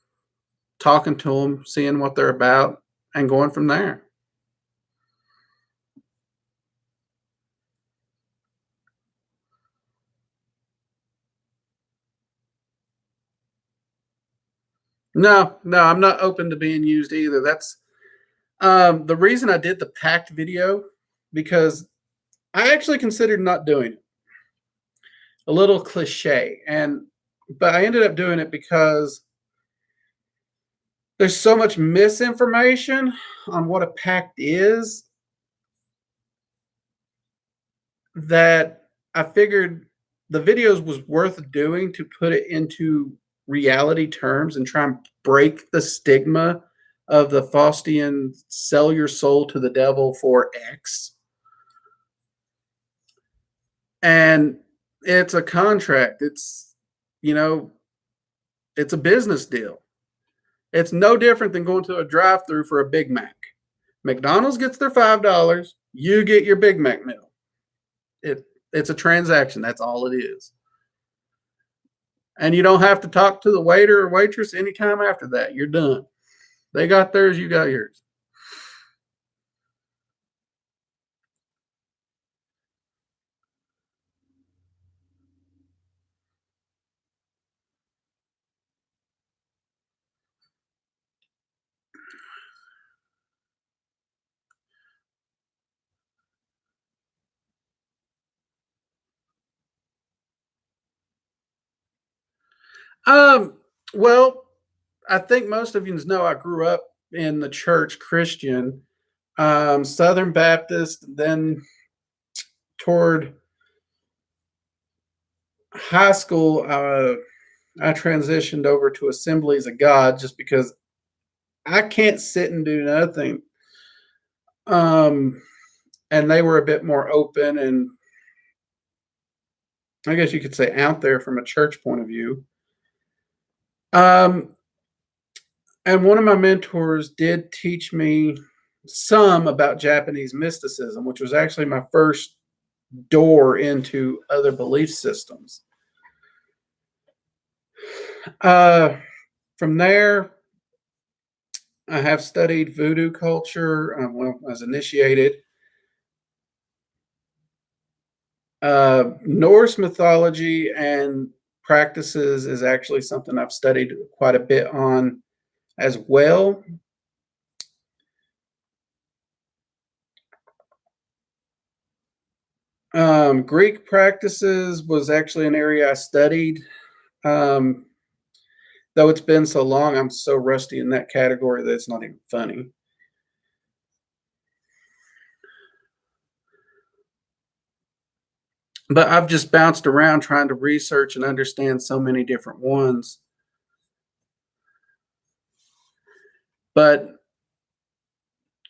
talking to them, seeing what they're about, and going from there. No, no, I'm not open to being used either. That's the reason I did the packed video because I actually considered not doing it. A little cliche, but I ended up doing it because there's so much misinformation on what a pact is that I figured the videos was worth doing to put it into reality terms and try and break the stigma of the Faustian sell your soul to the devil for X. And it's a contract. You know, it's a business deal. It's no different than going to a drive-through for a Big Mac. McDonald's gets their $5, you get your Big Mac meal. It's a transaction. That's all it is. And you don't have to talk to the waiter or waitress anytime after that. You're done. They got theirs, you got yours. Um, well, I think most of you know I grew up in the church Christian, Southern Baptist, then toward high school, I transitioned over to Assemblies of God just because I can't sit and do nothing. Um, and they were a bit more open and I guess you could say out there from a church point of view. Um, and one of my mentors did teach me some about Japanese mysticism, which was actually my first door into other belief systems. Uh, from there, I have studied voodoo culture. Well, I was initiated. Norse mythology and practices is actually something I've studied quite a bit on as well. Greek practices was actually an area I studied. Um, though it's been so long, I'm so rusty in that category that it's not even funny. But I've just bounced around trying to research and understand so many different ones. But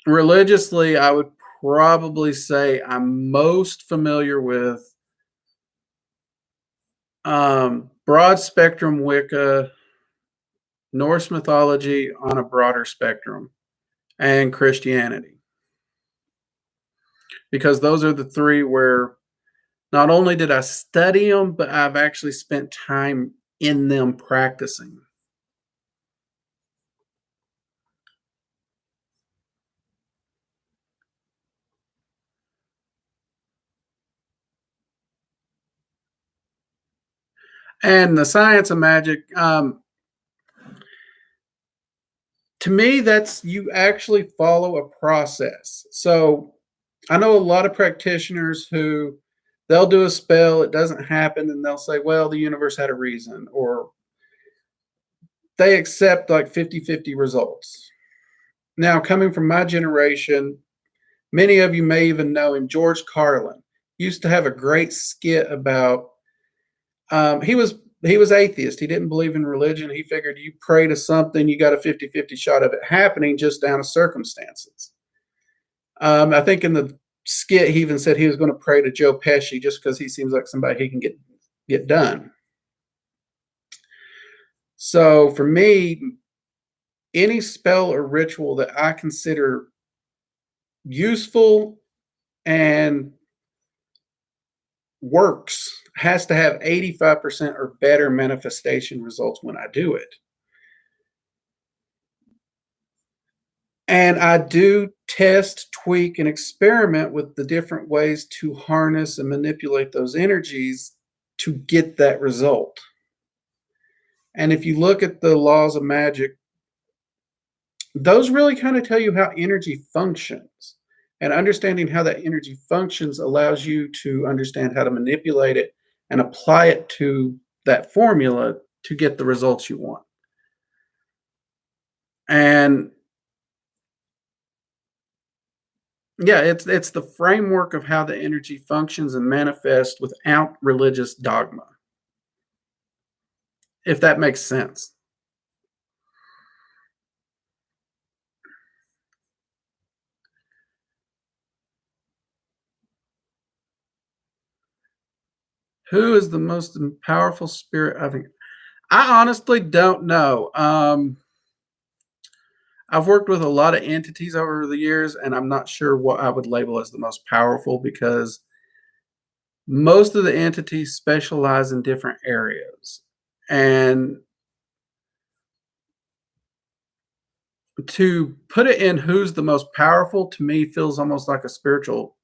religiously, I would probably say I'm most familiar with broad spectrum Wicca, Norse mythology on a broader spectrum, and Christianity. Because those are the three where not only did I study them, but I've actually spent time in them practicing. And the science of magic, to me, that's you actually follow a process. So I know a lot of practitioners who they'll do a spell, it doesn't happen, and they'll say, well, the universe had a reason, or they accept like 50-50 results. Now, coming from my generation, many of you may even know him, George Carlin used to have a great skit about he was atheist. He didn't believe in religion. He figured you pray to something, you got a 50-50 shot of it happening just down to circumstances. I think in the skit, he even said he was going to pray to Joe Pesci just because he seems like somebody he can get done. So for me, any spell or ritual that I consider useful and works has to have 85% or better manifestation results when I do it. And I do test, tweak, and experiment with the different ways to harness and manipulate those energies to get that result. And if you look at the laws of magic, those really kind of tell you how energy functions. And understanding how that energy functions allows you to understand how to manipulate it and apply it to that formula to get the results you want. And yeah, it's the framework of how the energy functions and manifests without religious dogma, if that makes sense. Who is the most powerful spirit I honestly don't know. I've worked with a lot of entities over the years, and I'm not sure what I would label as the most powerful because most of the entities specialize in different areas. And to put it in who's the most powerful to me feels almost like a spiritual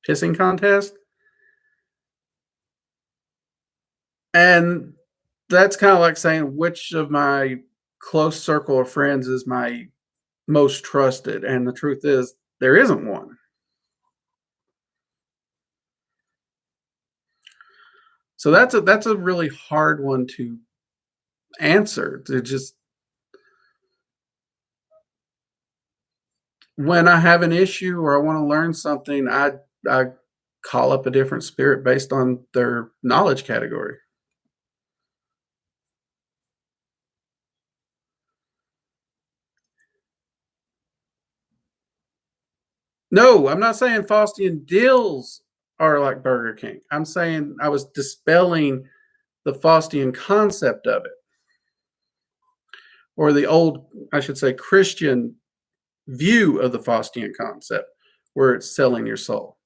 pissing contest. And that's kind of like saying which of my close circle of friends is my most trusted. And the truth is, there isn't one. So that's a really hard one to answer. To just when I have an issue or I want to learn something, I call up a different spirit based on their knowledge category. No, I'm not saying Faustian deals are like Burger King. I'm saying I was dispelling the Faustian concept of it, or the old, I should say, Christian view of the Faustian concept, where it's selling your soul.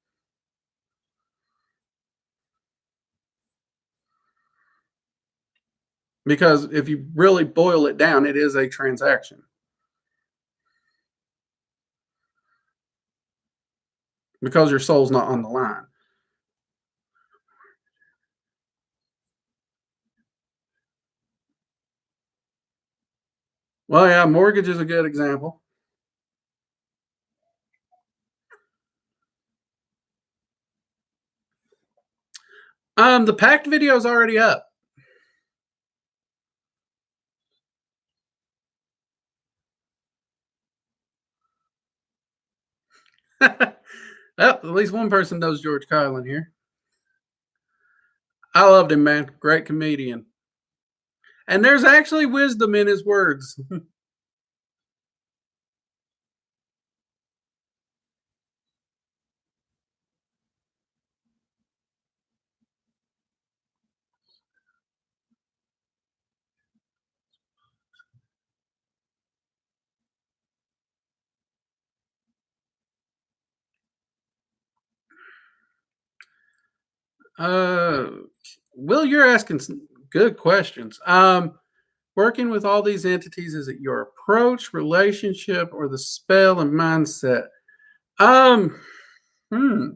Because if you really boil it down, it is a transaction. Because your soul's not on the line. Well, yeah, mortgage is a good example. The packed video is already up. Well, at least one person knows George Carlin here. I loved him, man. Great comedian. And there's actually wisdom in his words. Uh, Will, you're asking some good questions. Working with all these entities, is it your approach, relationship, or the spell and mindset? Um, hmm.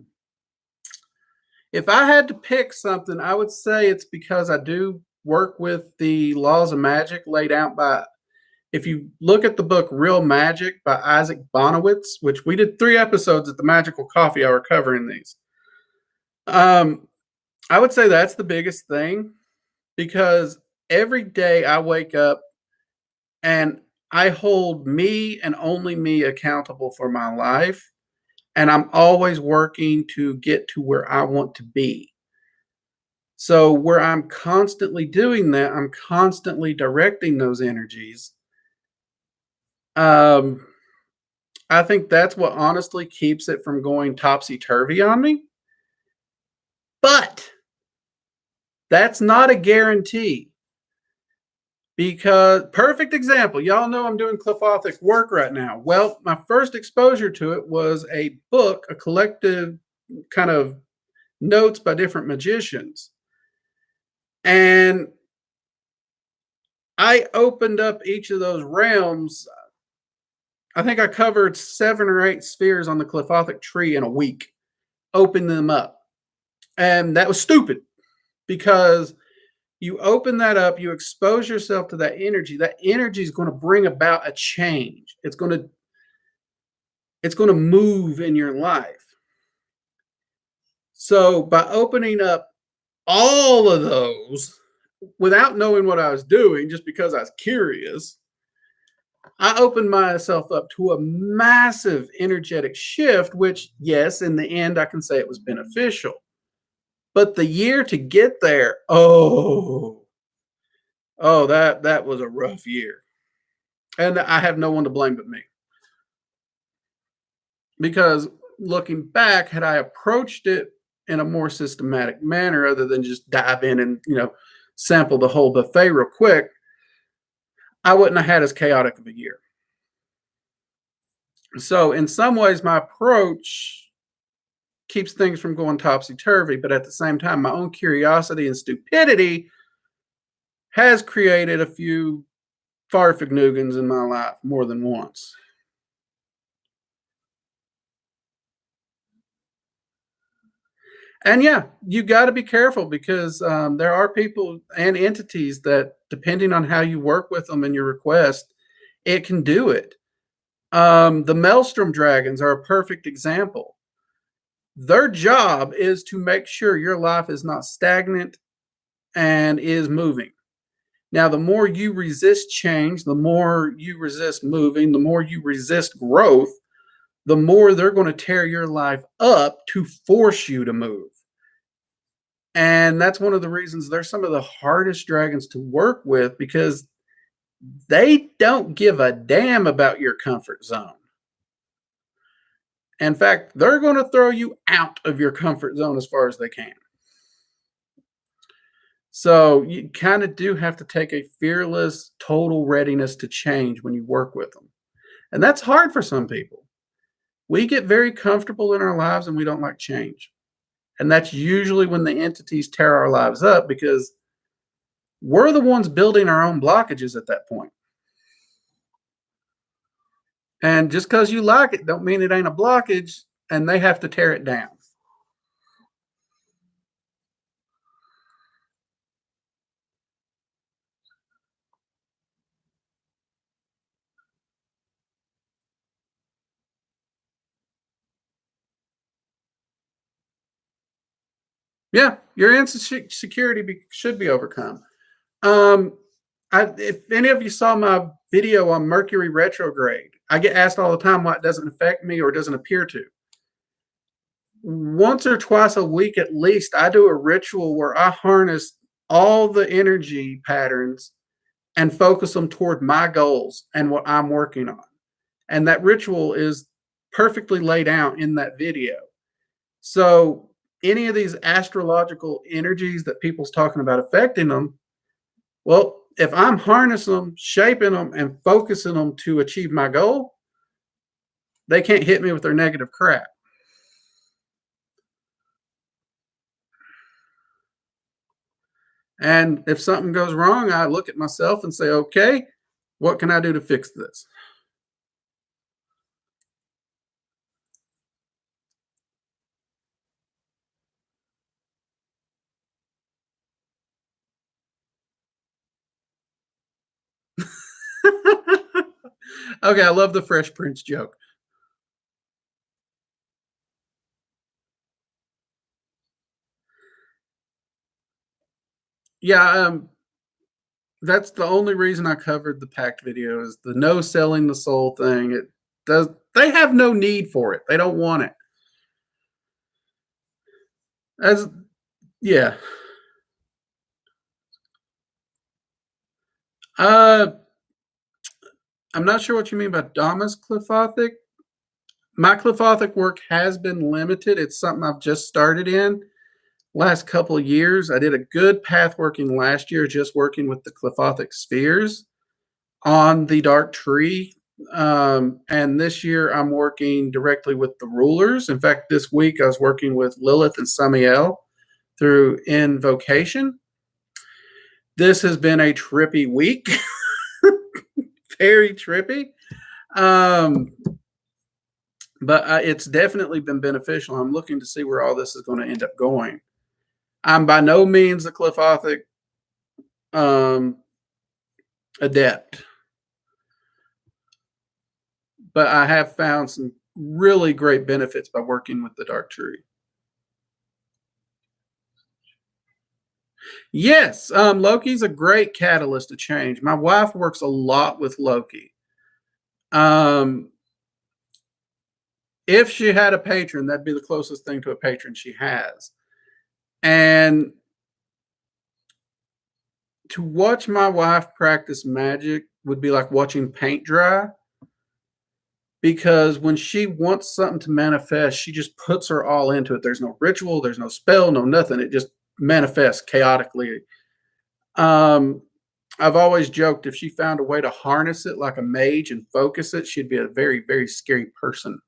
If I had to pick something, I would say it's because I do work with the laws of magic laid out by. If you look at the book Real Magic by Isaac Bonowitz, which we did 3 episodes at the Magical Coffee Hour covering these, um, I would say that's the biggest thing because every day I wake up and I hold me and only me accountable for my life. And I'm always working to get to where I want to be. So, where I'm constantly doing that, I'm constantly directing those energies. Um, I think that's what honestly keeps it from going topsy turvy on me. But that's not a guarantee. Because perfect example, y'all know I'm doing Clifothic work right now. Well, my first exposure to it was a book, a collective kind of notes by different magicians. And I opened up each of those realms. I think I covered 7 or 8 spheres on the Clifothic tree in a week, opened them up. And that was stupid because you open that up, you expose yourself to that energy. That energy is going to bring about a change. It's going to move in your life. So by opening up all of those without knowing what I was doing, just because I was curious, I opened myself up to a massive energetic shift, which, yes, in the end, I can say it was beneficial. But the year to get there, that was a rough year. And I have no one to blame but me. Because looking back, had I approached it in a more systematic manner, other than just dive in and, sample the whole buffet real quick, I wouldn't have had as chaotic of a year. So in some ways, my approach keeps things from going topsy-turvy, but at the same time, my own curiosity and stupidity has created a few farfignugans in my life more than once. And yeah, you got to be careful because there are people and entities that, depending on how you work with them and your request, it can do it. The Maelstrom dragons are a perfect example. Their job is to make sure your life is not stagnant and is moving. Now, the more you resist change, the more you resist moving, the more you resist growth, the more they're going to tear your life up to force you to move. And that's one of the reasons they're some of the hardest dragons to work with, because they don't give a damn about your comfort zone. In fact, they're going to throw you out of your comfort zone as far as they can. So you kind of do have to take a fearless, total readiness to change when you work with them. And that's hard for some people. We get very comfortable in our lives and we don't like change. And that's usually when the entities tear our lives up, because we're the ones building our own blockages at that point. And just because you like it don't mean it ain't a blockage, and they have to tear it down. Yeah, your insecurity should be overcome. Um, if any of you saw my video on Mercury retrograde, I get asked all the time why it doesn't affect me or doesn't appear to. Once or twice a week at least, I do a ritual where I harness all the energy patterns and focus them toward my goals and what I'm working on. And that ritual is perfectly laid out in that video. So any of these astrological energies that people's talking about affecting them, well, if I'm harnessing them, shaping them, and focusing them to achieve my goal, they can't hit me with their negative crap. And if something goes wrong, I look at myself and say, okay, what can I do to fix this? Okay, I love the Fresh Prince joke. Yeah, that's the only reason I covered the pact video, is the no selling the soul thing. It does. They have no need for it. They don't want it. As yeah. Uh, I'm not sure what you mean by Dama's Clifothic. My Clifothic work has been limited. It's something I've just started in. last couple of years. I did a good path working last year, just working with the Clefothic spheres on the dark tree. And this year I'm working directly with the rulers. In fact, this week I was working with Lilith and Samiel through Invocation. This has been a trippy week, very trippy. But it's definitely been beneficial. I'm looking to see where all this is going to end up going. I'm by no means a Clefothic adept, but I have found some really great benefits by working with the dark tree. Yes, Loki's a great catalyst to change. My wife works a lot with Loki. If she had a patron, that'd be the closest thing to a patron she has. And to watch my wife practice magic would be like watching paint dry, because when she wants something to manifest, she just puts her all into it. There's no ritual, there's no spell, no nothing. It just manifests chaotically. I've always joked if she found a way to harness it like a mage and focus it, she'd be a very, very scary person.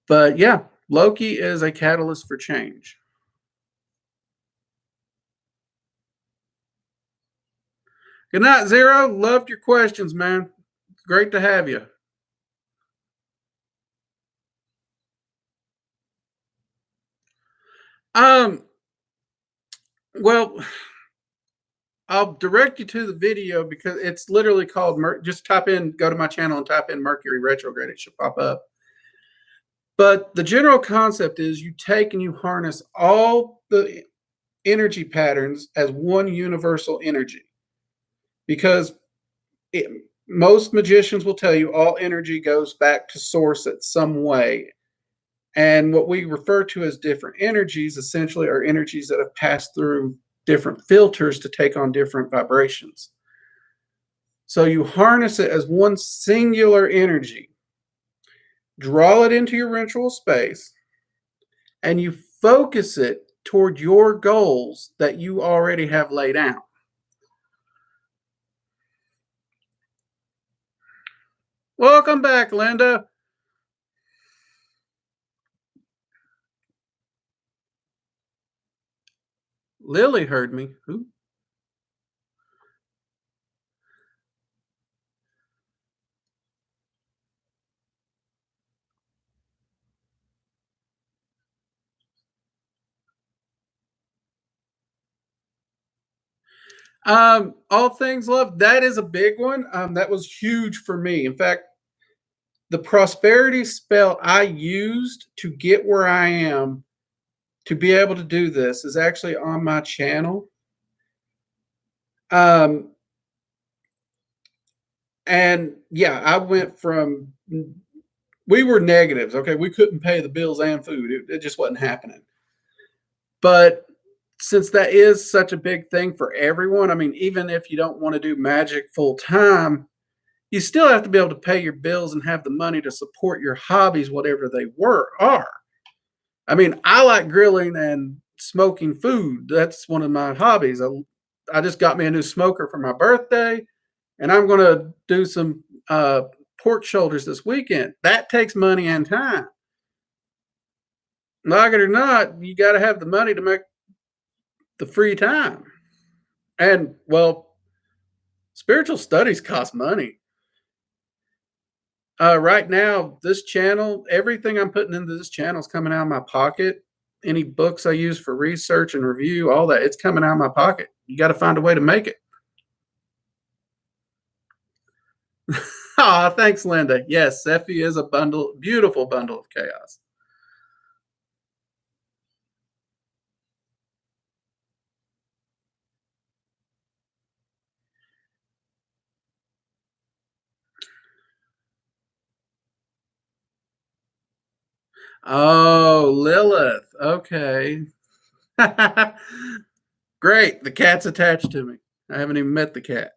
But yeah, Loki is a catalyst for change. Good night, Zero. Loved your questions, man. Great to have you. Well, I'll direct you to the video because it's literally called, just type in, go to my channel and type in Mercury retrograde. It should pop up. But the general concept is you take and you harness all the energy patterns as one universal energy. Because most magicians will tell you all energy goes back to source in some way. And what we refer to as different energies essentially are energies that have passed through different filters to take on different vibrations. So you harness it as one singular energy, draw it into your ritual space, and you focus it toward your goals that you already have laid out. Welcome back, Linda. Lily heard me. Who? All things love, that is a big one. That was huge for me. In fact, the prosperity spell I used to get where I am to be able to do this is actually on my channel. And yeah, I went from, we were negatives. Okay. We couldn't pay the bills and food. It just wasn't happening. But since that is such a big thing for everyone, I mean, even if you don't want to do magic full time, you still have to be able to pay your bills and have the money to support your hobbies, whatever they are. I mean, I like grilling and smoking food. That's one of my hobbies. I just got me a new smoker for my birthday, and I'm going to do some pork shoulders this weekend. That takes money and time. Like it or not, you got to have the money to make the free time. And, well, spiritual studies cost money. Right now, this channel, everything I'm putting into this channel is coming out of my pocket. Any books I use for research and review, all that, it's coming out of my pocket. You got to find a way to make it. Thanks, Linda. Yes, Sephi is a beautiful bundle of chaos. Oh, Lilith. Okay. Great. The cat's attached to me. I haven't even met the cat.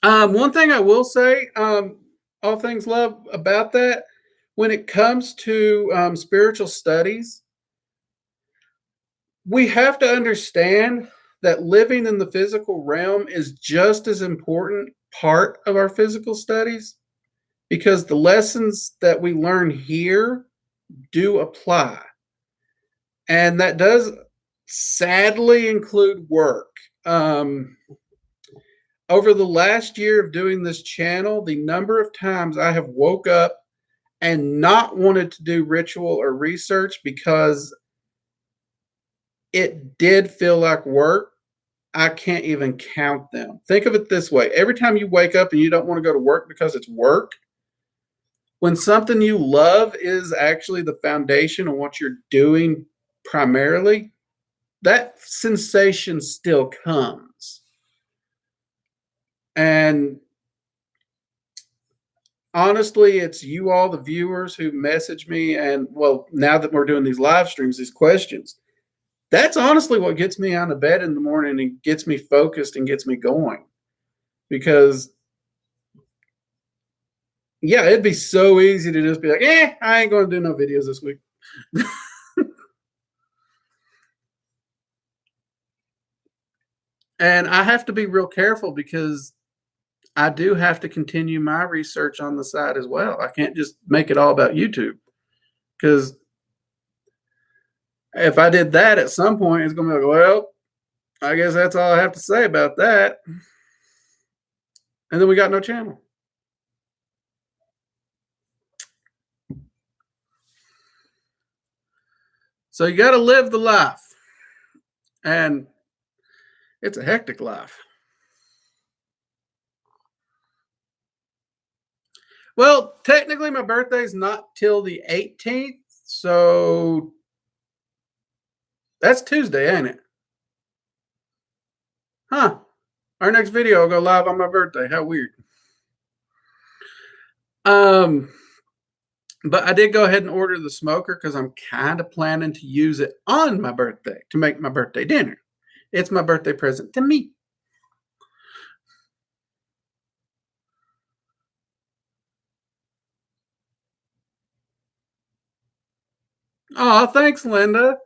One thing I will say, all things love about that, when it comes to spiritual studies, we have to understand that living in the physical realm is just as important part of our physical studies because the lessons that we learn here do apply. And that does sadly include work. Over the last year of doing this channel, the number of times I have woke up and not wanted to do ritual or research because it did feel like work, I can't even count them. Think of it this way. Every time you wake up and you don't want to go to work because it's work, when something you love is actually the foundation of what you're doing primarily, that sensation still comes. And honestly, it's you all, the viewers who message me, and well, now that we're doing these live streams, these questions, that's honestly what gets me out of bed in the morning and gets me focused and gets me going. Because, yeah, it'd be so easy to just be like, I ain't going to do no videos this week. And I have to be real careful because I do have to continue my research on the side as well. I can't just make it all about YouTube because if I did that at some point, it's going to be like, well, I guess that's all I have to say about that. And then we got no channel. So you got to live the life. And it's a hectic life. Well, technically my birthday's not till the 18th. So that's Tuesday, ain't it? Huh. Our next video will go live on my birthday. How weird. But I did go ahead and order the smoker because I'm kind of planning to use it on my birthday to make my birthday dinner. It's my birthday present to me. Oh, thanks, Linda.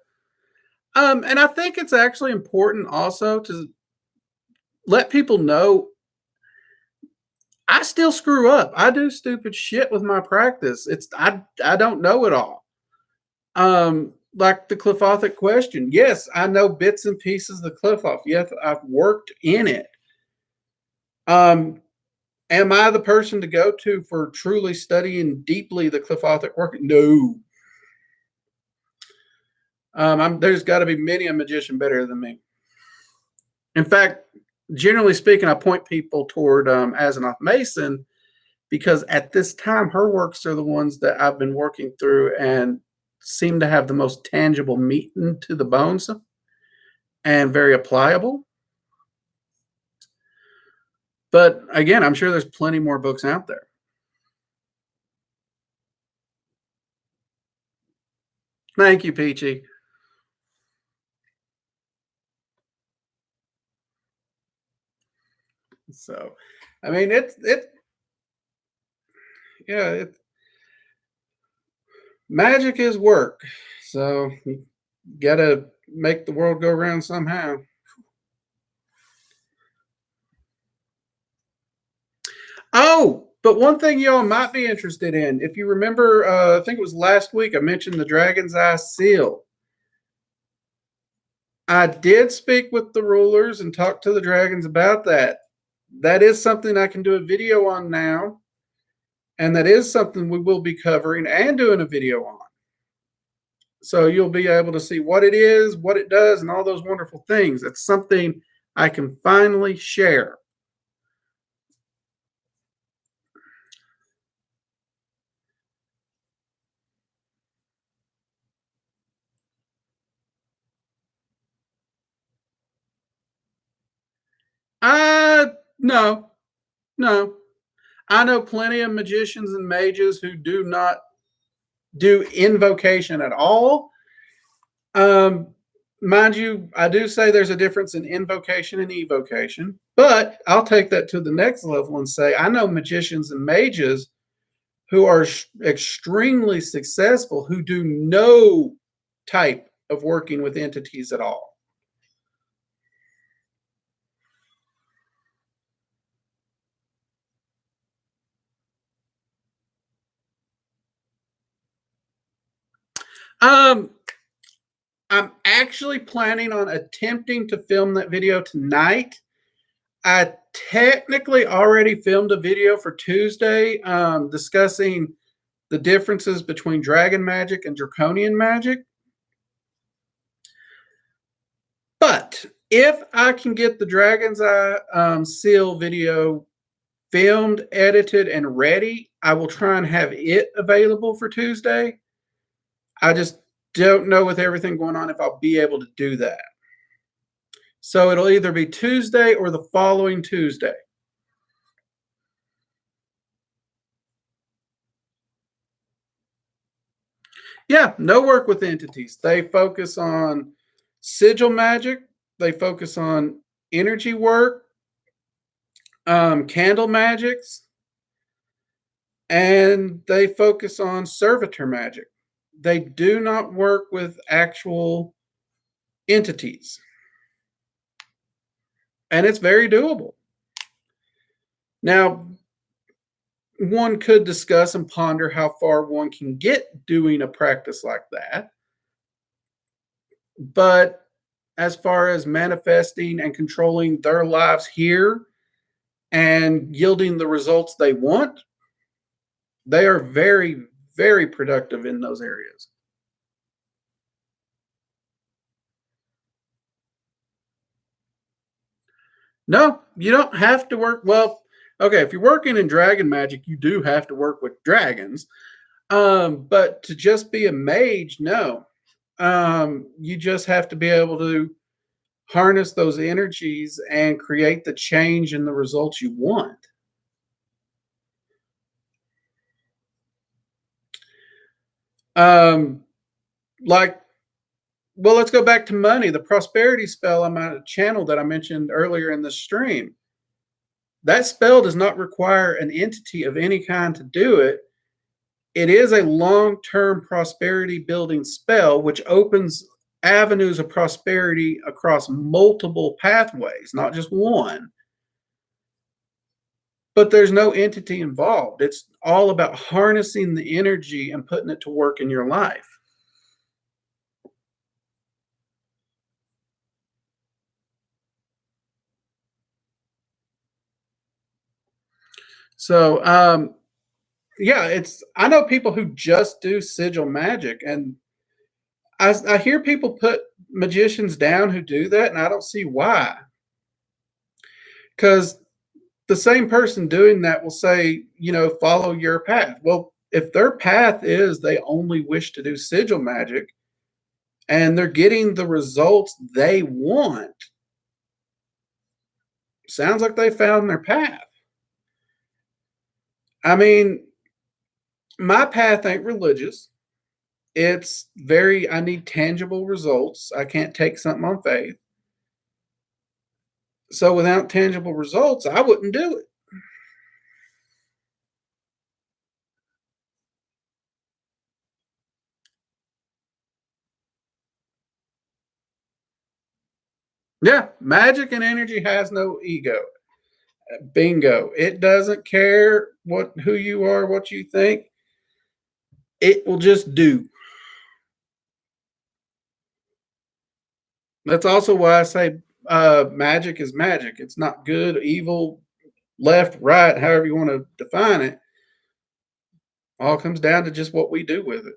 And I think it's actually important also to let people know I still screw up. I do stupid shit with my practice. I don't know it all. Like the Clifothic question. Yes, I know bits and pieces of the Clifoth. Yes, I've worked in it. Am I the person to go to for truly studying deeply the Clifothic work? No. There's got to be many a magician better than me. In fact, generally speaking, I point people toward Asenath Mason because at this time, her works are the ones that I've been working through and seem to have the most tangible meat into the bones and very applicable. But again, I'm sure there's plenty more books out there. Thank you, Peachy. So, I mean, magic is work. So you got to make the world go around somehow. Oh, but one thing y'all might be interested in, if you remember, I think it was last week, I mentioned the Dragon's Eye seal. I did speak with the rulers and talk to the dragons about that. That is something I can do a video on now. And that is something we will be covering and doing a video on. So you'll be able to see what it is, what it does, and all those wonderful things. It's something I can finally share. No. I know plenty of magicians and mages who do not do invocation at all. Mind you, I do say there's a difference in invocation and evocation, but I'll take that to the next level and say I know magicians and mages who are extremely successful who do no type of working with entities at all. Um, I'm actually planning on attempting to film that video tonight. I technically already filmed a video for Tuesday discussing the differences between dragon magic and draconian magic. But if I can get the Dragon's Eye seal video filmed, edited, and ready, I will try and have it available for Tuesday. I just don't know with everything going on if I'll be able to do that. So it'll either be Tuesday or the following Tuesday. Yeah, no work with entities. They focus on sigil magic. They focus on energy work, candle magics, and they focus on servitor magic. They do not work with actual entities. And it's very doable. Now, one could discuss and ponder how far one can get doing a practice like that. But as far as manifesting and controlling their lives here and yielding the results they want, they are very, very productive in those areas. No, you don't have to work. Well, okay, if you're working in dragon magic, you do have to work with dragons. But to just be a mage, no. You just have to be able to harness those energies and create the change and the results you want. Um, like, well, let's go back to money. The prosperity spell on my channel that I mentioned earlier in the stream. That spell does not require an entity of any kind to do it. It is a long-term prosperity building spell, which opens avenues of prosperity across multiple pathways, not just one. But there's no entity involved. It's all about harnessing the energy and putting it to work in your life. So, yeah, I know people who just do sigil magic, and I hear people put magicians down who do that, and I don't see why. Because the same person doing that will say, follow your path. Well, if their path is they only wish to do sigil magic and they're getting the results they want, sounds like they found their path. I mean, my path ain't religious. It's I need tangible results. I can't take something on faith. So without tangible results, I wouldn't do it. Yeah, magic and energy has no ego. Bingo. It doesn't care who you are, what you think. It will just do. That's also why I say magic is magic. It's not good, evil, left, right, however you want to define it. All comes down to just what we do with it.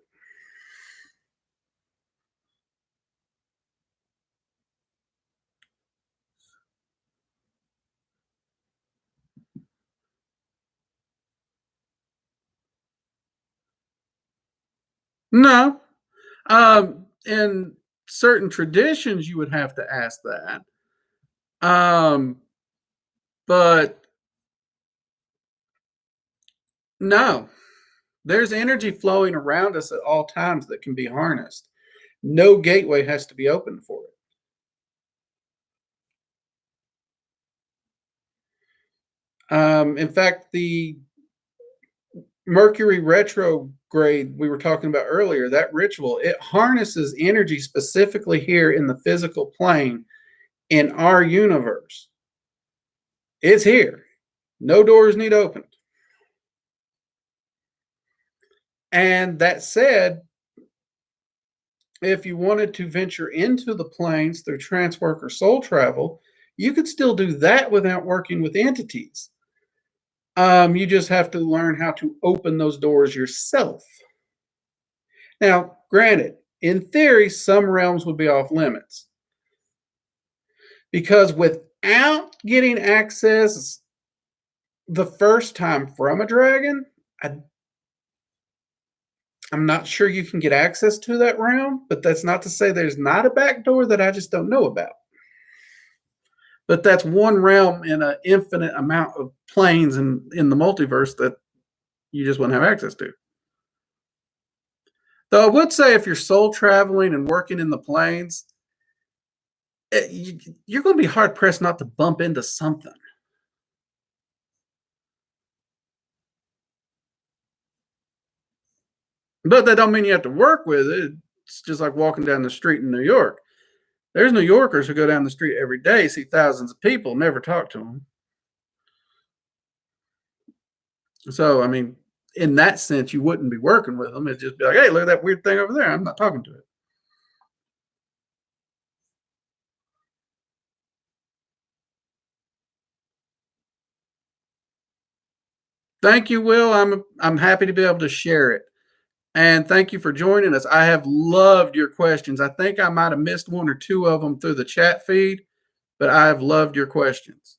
No. In certain traditions, you would have to ask that. But no, there's energy flowing around us at all times that can be harnessed. No gateway has to be open for it. In fact, the Mercury retrograde we were talking about earlier, that ritual, it harnesses energy specifically here in the physical plane in our universe. It's here. No doors need opened. And that said, if you wanted to venture into the planes through trance work or soul travel, you could still do that without working with entities. You just have to learn how to open those doors yourself. Now, granted, in theory, some realms would be off limits because without getting access the first time from a dragon, I'm not sure you can get access to that realm, but that's not to say there's not a back door that I just don't know about. But that's one realm in an infinite amount of planes in the multiverse that you just wouldn't have access to. Though I would say if you're soul traveling and working in the planes, you're going to be hard pressed not to bump into something. But that don't mean you have to work with it. It's just like walking down the street in New York. There's New Yorkers who go down the street every day, see thousands of people, never talk to them. So, I mean, in that sense, you wouldn't be working with them. It'd just be like, hey, look at that weird thing over there. I'm not talking to it. Thank you, Will. I'm happy to be able to share it. And thank you for joining us. I have loved your questions. I think I might have missed one or two of them through the chat feed, but I have loved your questions.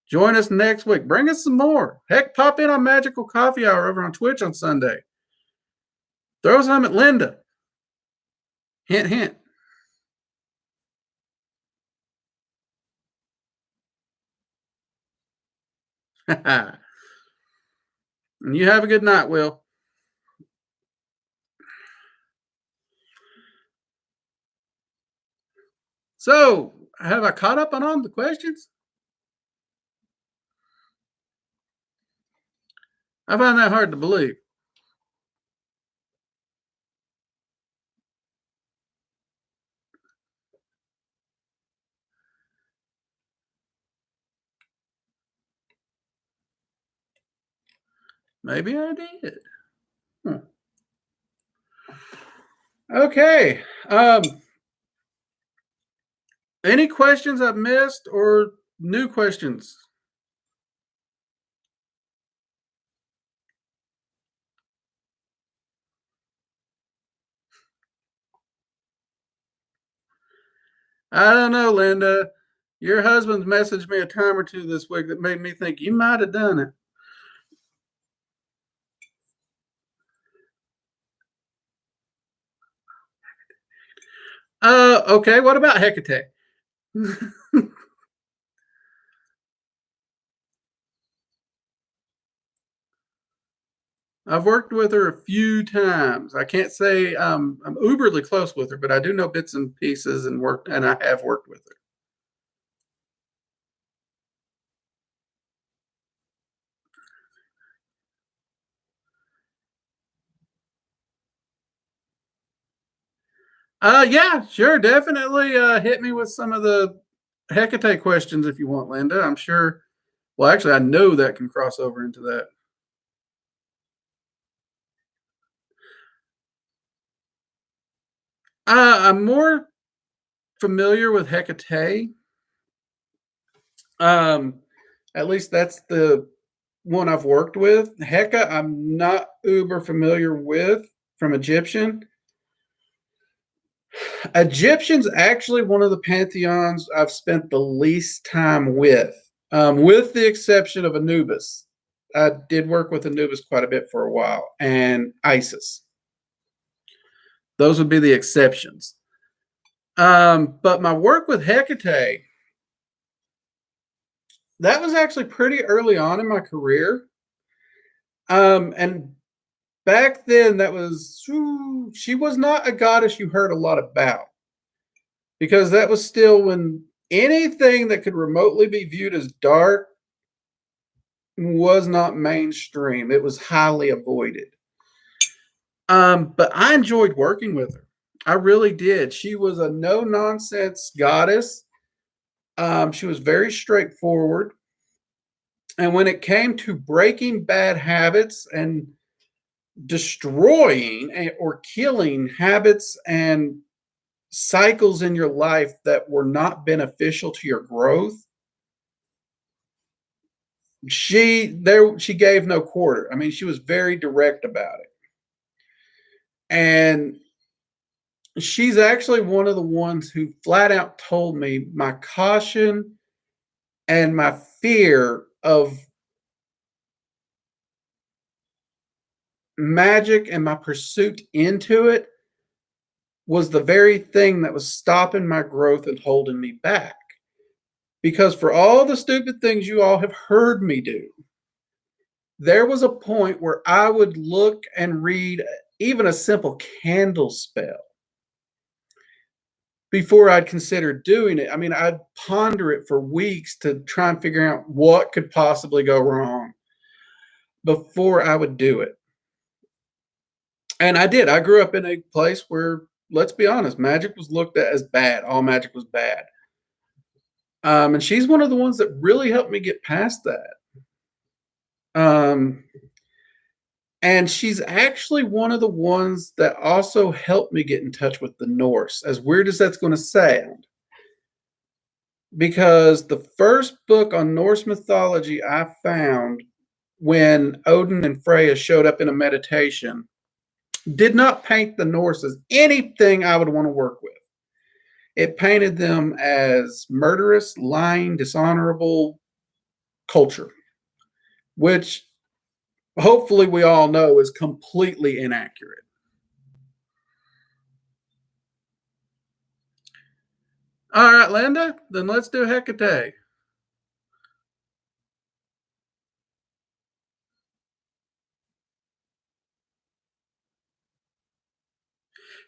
Join us next week. Bring us some more. Heck, pop in on Magical Coffee Hour over on Twitch on Sunday. Throw some at Linda. Hint, hint. And you have a good night, Will. So, have I caught up on all the questions? I find that hard to believe. Maybe I did. Okay. Any questions I've missed or new questions? I don't know, Linda. Your husband's messaged me a time or two this week that made me think you might have done it. Okay. What about Hecate? I've worked with her a few times. I can't say I'm uberly close with her, but I do know bits and pieces and I have worked with her. Yeah, sure, definitely. Hit me with some of the Hecate questions if you want, Linda. I'm sure. Well, actually, I know that can cross over into that. I'm more familiar with Hecate. At least that's the one I've worked with. Hecate, I'm not uber familiar with from Egyptian. Egyptian's actually one of the pantheons I've spent the least time with the exception of Anubis. I did work with Anubis quite a bit for a while, and Isis. Those would be the exceptions. But my work with Hecate, that was actually pretty early on in my career. And back then, she was not a goddess you heard a lot about because that was still when anything that could remotely be viewed as dark was not mainstream. It was highly avoided. But I enjoyed working with her. I really did. She was a no nonsense goddess. She was very straightforward. And when it came to breaking bad habits and destroying or killing habits and cycles in your life that were not beneficial to your growth, she gave no quarter. I mean, she was very direct about it. And she's actually one of the ones who flat out told me my caution and my fear of magic and my pursuit into it was the very thing that was stopping my growth and holding me back. Because for all the stupid things you all have heard me do, there was a point where I would look and read even a simple candle spell before I'd consider doing it. I mean, I'd ponder it for weeks to try and figure out what could possibly go wrong before I would do it. And I did. I grew up in a place where, let's be honest, magic was looked at as bad. All magic was bad. And she's one of the ones that really helped me get past that. Um, and she's actually one of the ones that also helped me get in touch with the Norse, as weird as that's going to sound. Because the first book on Norse mythology I found when Odin and Freya showed up in a meditation did not paint the Norse as anything I would want to work with. It painted them as murderous, lying, dishonorable culture, which hopefully we all know is completely inaccurate. All right, Linda, then let's do Hecate.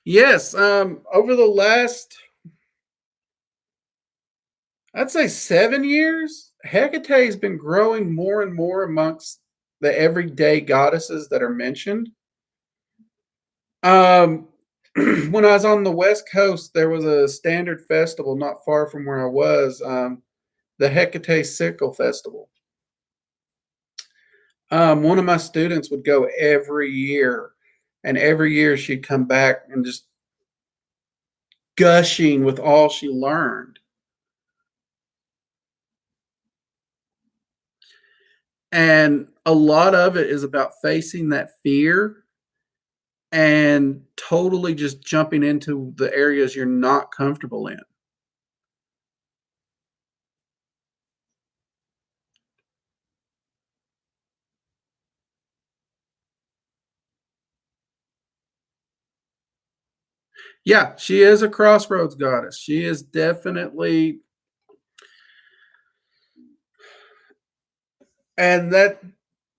Yes, over the last, I'd say 7 years, Hecate's been growing more and more amongst the everyday goddesses that are mentioned. Um, when I was on the West Coast, there was a standard festival not far from where I was, the Hecate Sickle Festival. One of my students would go every year, and every year she'd come back and just gushing with all she learned. And a lot of it is about facing that fear and totally just jumping into the areas you're not comfortable in. Yeah, she is a crossroads goddess. She is definitely, and that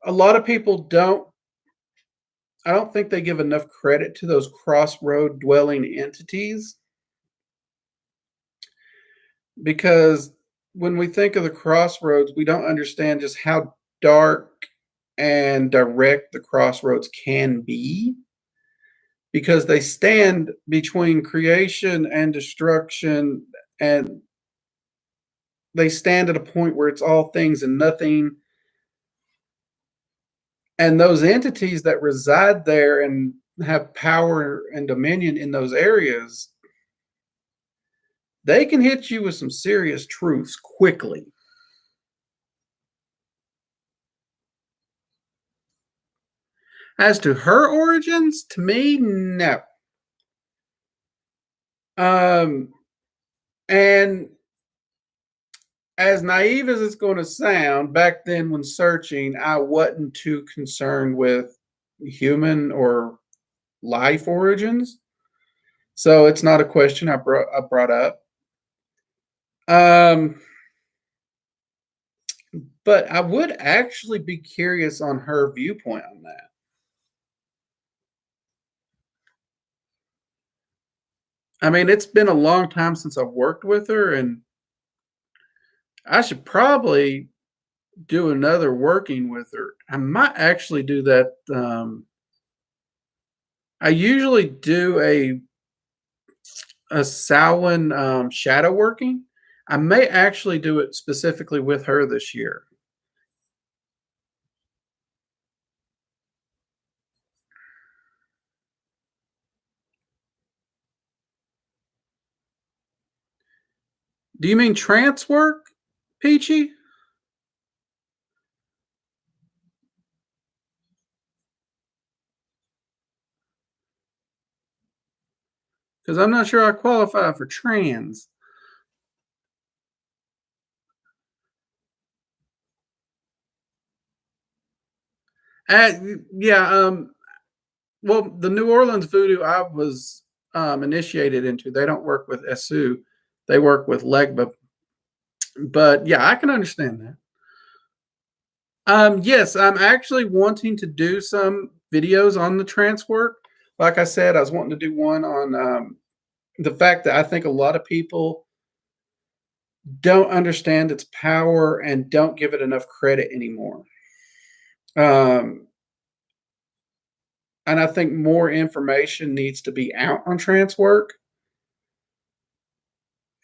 a lot of people don't, I don't think they give enough credit to those crossroad dwelling entities, because when we think of the crossroads, we don't understand just how dark and direct the crossroads can be, because they stand between creation and destruction, and they stand at a point where it's all things and nothing. And those entities that reside there and have power and dominion in those areas, they can hit you with some serious truths quickly. As to her origins, to me, no. Um, and as naive as it's going to sound, back then when searching, I wasn't too concerned with human or life origins. So it's not a question I brought up. Um, but I would actually be curious on her viewpoint on that. I mean, it's been a long time since I've worked with her, and I should probably do another working with her. I might actually do that. I usually do a Samhain shadow working. I may actually do it specifically with her this year. Do you mean trance work, Peachy? Because I'm not sure I qualify for trans. Uh, yeah. Well, the New Orleans voodoo I was initiated into, they don't work with Esu, they work with Legba. But yeah, I can understand that. Yes, I'm actually wanting to do some videos on the trance work. Like I said, I was wanting to do one on the fact that I think a lot of people don't understand its power and don't give it enough credit anymore. Um, and I think more information needs to be out on trance work.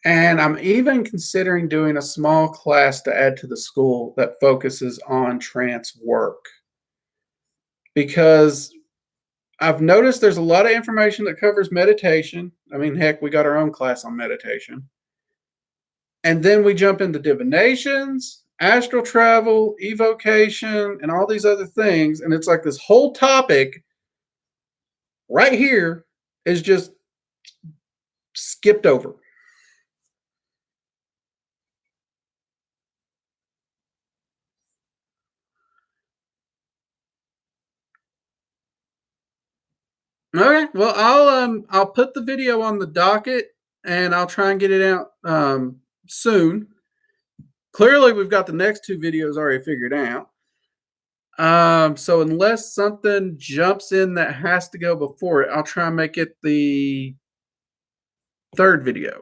And I'm even considering doing a small class to add to the school that focuses on trance work because I've noticed there's a lot of information that covers meditation. I mean, heck, we got our own class on meditation. And then we jump into divinations, astral travel, evocation, and all these other things. And it's like this whole topic right here is just skipped over. Okay, well, I'll put the video on the docket and I'll try and get it out soon. Clearly, we've got the next two videos already figured out. So unless something jumps in that has to go before it, I'll try and make it the third video.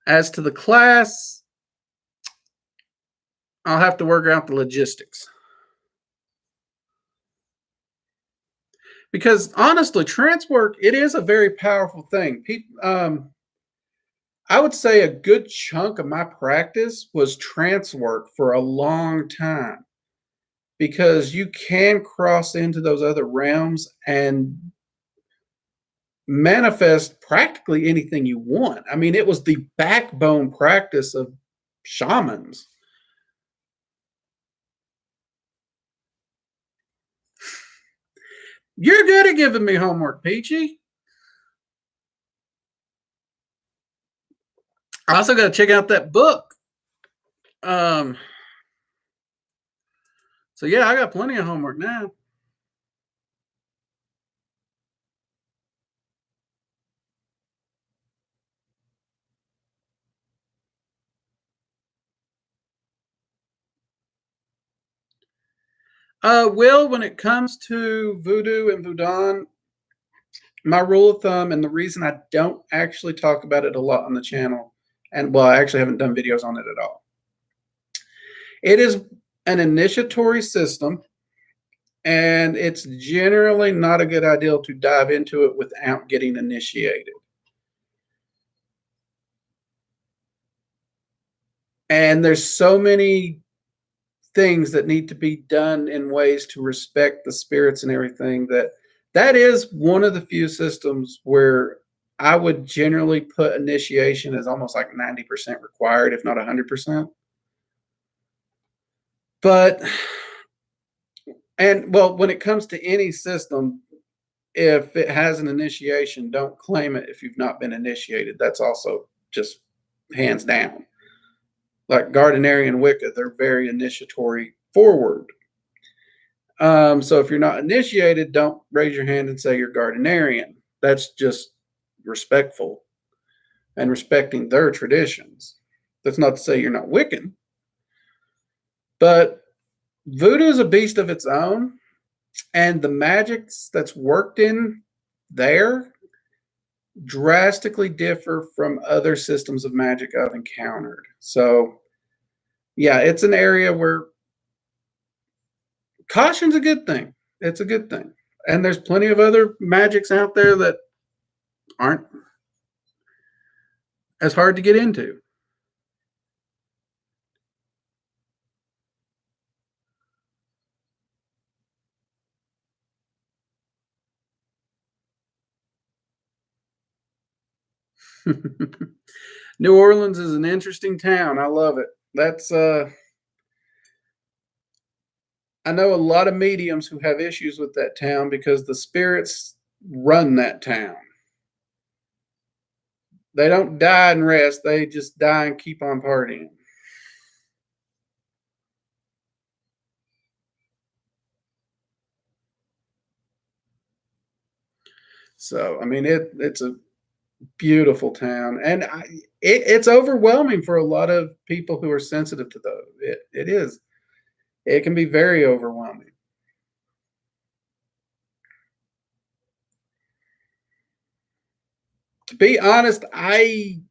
As to the class, I'll have to work out the logistics. Because honestly, trance work, it is a very powerful thing. I would say a good chunk of my practice was trance work for a long time because you can cross into those other realms and manifest practically anything you want. I mean, it was the backbone practice of shamans. You're good at giving me homework, Peachy. I also got to check out that book. Um, so yeah, I got plenty of homework now. Will, when it comes to voodoo and voodoo, my rule of thumb, and the reason I don't actually talk about it a lot on the channel, and well, I actually haven't done videos on it at all. It is an initiatory system, and it's generally not a good idea to dive into it without getting initiated. And there's so many things that need to be done in ways to respect the spirits and everything that is one of the few systems where I would generally put initiation as almost like 90% required, if not 100%. But, and well, when it comes to any system, if it has an initiation, don't claim it if you've not been initiated. That's also just hands down. Like Gardnerian Wicca, they're very initiatory forward. So if you're not initiated, don't raise your hand and say you're Gardnerian. That's just respectful and respecting their traditions. That's not to say you're not Wiccan, but voodoo is a beast of its own, and the magics that's worked in there drastically differ from other systems of magic I've encountered. So Yeah, it's an area where caution's a good thing. It's a good thing. And there's plenty of other magics out there that aren't as hard to get into. New Orleans is an interesting town. I love it. That's I know a lot of mediums who have issues with that town because the spirits run that town. They don't die and rest. They just die and keep on partying. So I mean, it's a beautiful town, and it's overwhelming for a lot of people who are sensitive to those. It is. It can be very overwhelming. To be honest, I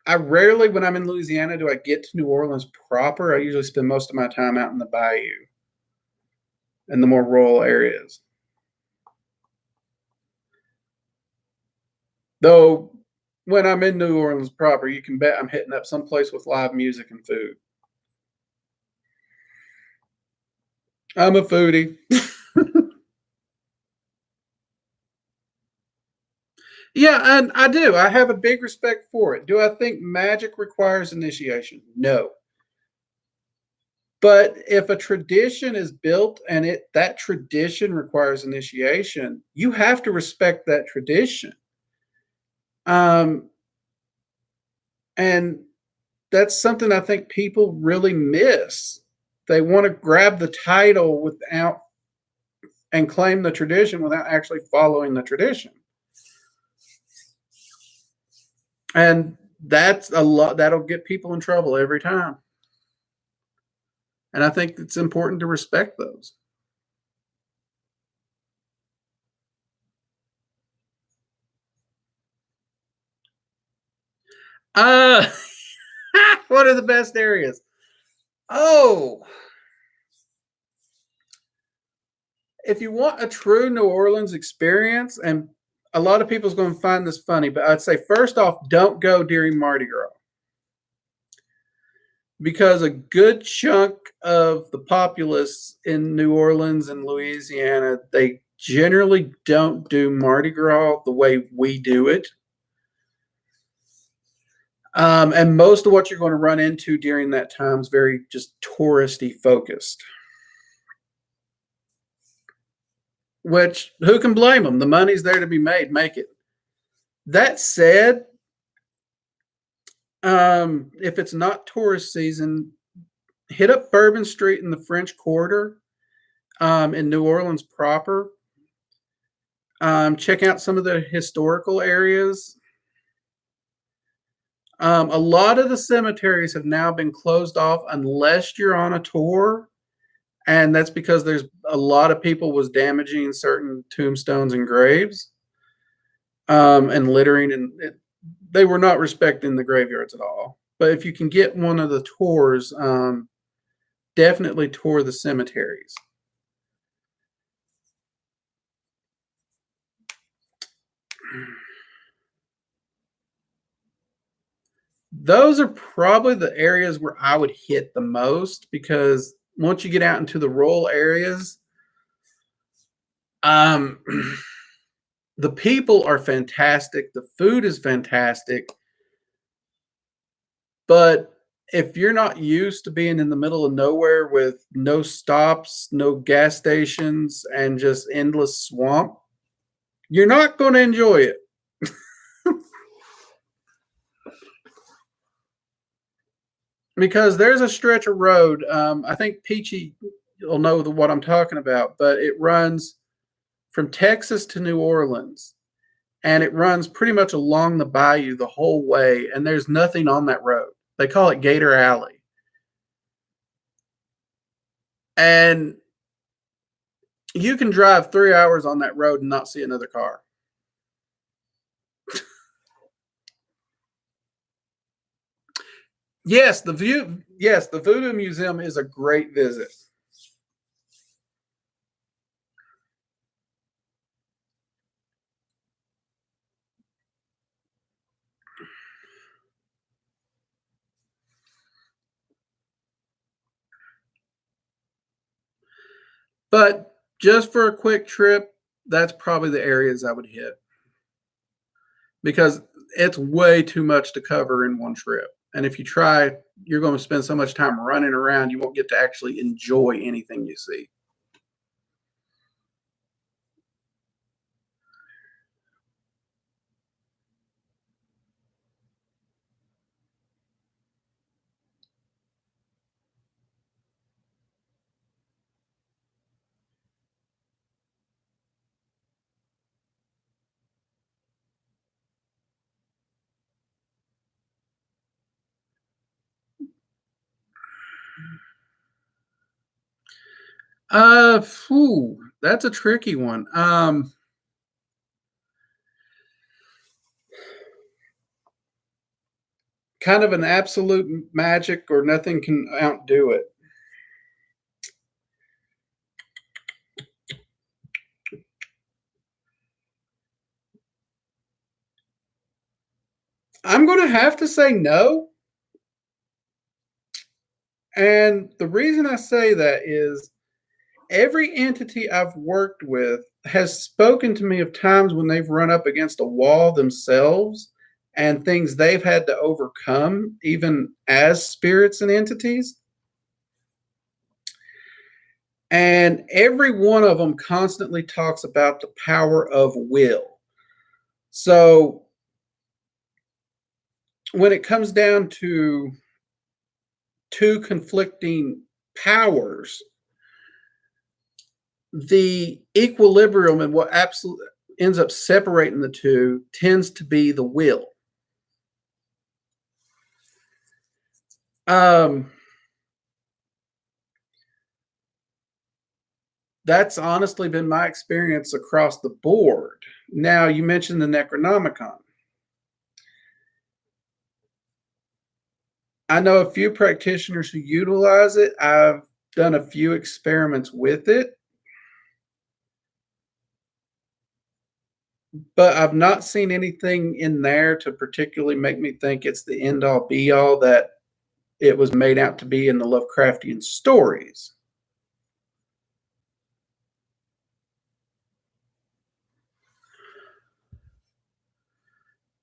rarely, when I'm in Louisiana, do I get to New Orleans proper. I usually spend most of my time out in the bayou and the more rural areas. Though when I'm in New Orleans proper, you can bet I'm hitting up someplace with live music and food. I'm a foodie. Yeah, and I do. I have a big respect for it. Do I think magic requires initiation? No. But if a tradition is built and that tradition requires initiation, you have to respect that tradition. Um, and that's something I think people really miss. They want to grab the title without and claim the tradition without actually following the tradition. And that's a lot that'll get people in trouble every time. And I think it's important to respect those. Uh what are the best areas? Oh, if you want a true New Orleans experience, and a lot of people's going to find this funny, but I'd say first off, don't go during Mardi Gras because a good chunk of the populace in New Orleans and Louisiana, they generally don't do Mardi Gras the way we do it. And most of what you're going to run into during that time is very just touristy focused. Which who can blame them? The money's there to be made. Make it. That said, if it's not tourist season, hit up Bourbon Street in the French Quarter in New Orleans proper. Check out some of the historical areas. A lot of the cemeteries have now been closed off unless you're on a tour, and that's because there's a lot of people was damaging certain tombstones and graves, and littering, and they were not respecting the graveyards at all. But if you can get one of the tours, definitely tour the cemeteries. Those are probably the areas where I would hit the most because once you get out into the rural areas, um, the people are fantastic. The food is fantastic. But if you're not used to being in the middle of nowhere with no stops, no gas stations, and just endless swamp, you're not going to enjoy it. Because there's a stretch of road. I think Peachy will know what I'm talking about, but it runs from Texas to New Orleans, and it runs pretty much along the bayou the whole way, and there's nothing on that road. They call it Gator Alley. And you can drive 3 hours on that road and not see another car. Yes, the view. Yes, the Voodoo Museum is a great visit. But just for a quick trip, that's probably the areas I would hit because it's way too much to cover in one trip. And if you try, you're going to spend so much time running around, you won't get to actually enjoy anything you see. That's a tricky one. Kind of an absolute magic or nothing can outdo it. I'm going to have to say no. And the reason I say that is every entity I've worked with has spoken to me of times when they've run up against a wall themselves and things they've had to overcome, even as spirits and entities. And every one of them constantly talks about the power of will. So when it comes down to two conflicting powers, the equilibrium and what absolutely ends up separating the two tends to be the will. Um, that's honestly been my experience across the board. Now, you mentioned the Necronomicon. I know a few practitioners who utilize it. I've done a few experiments with it, but I've not seen anything in there to particularly make me think it's the end all be all that it was made out to be in the Lovecraftian stories.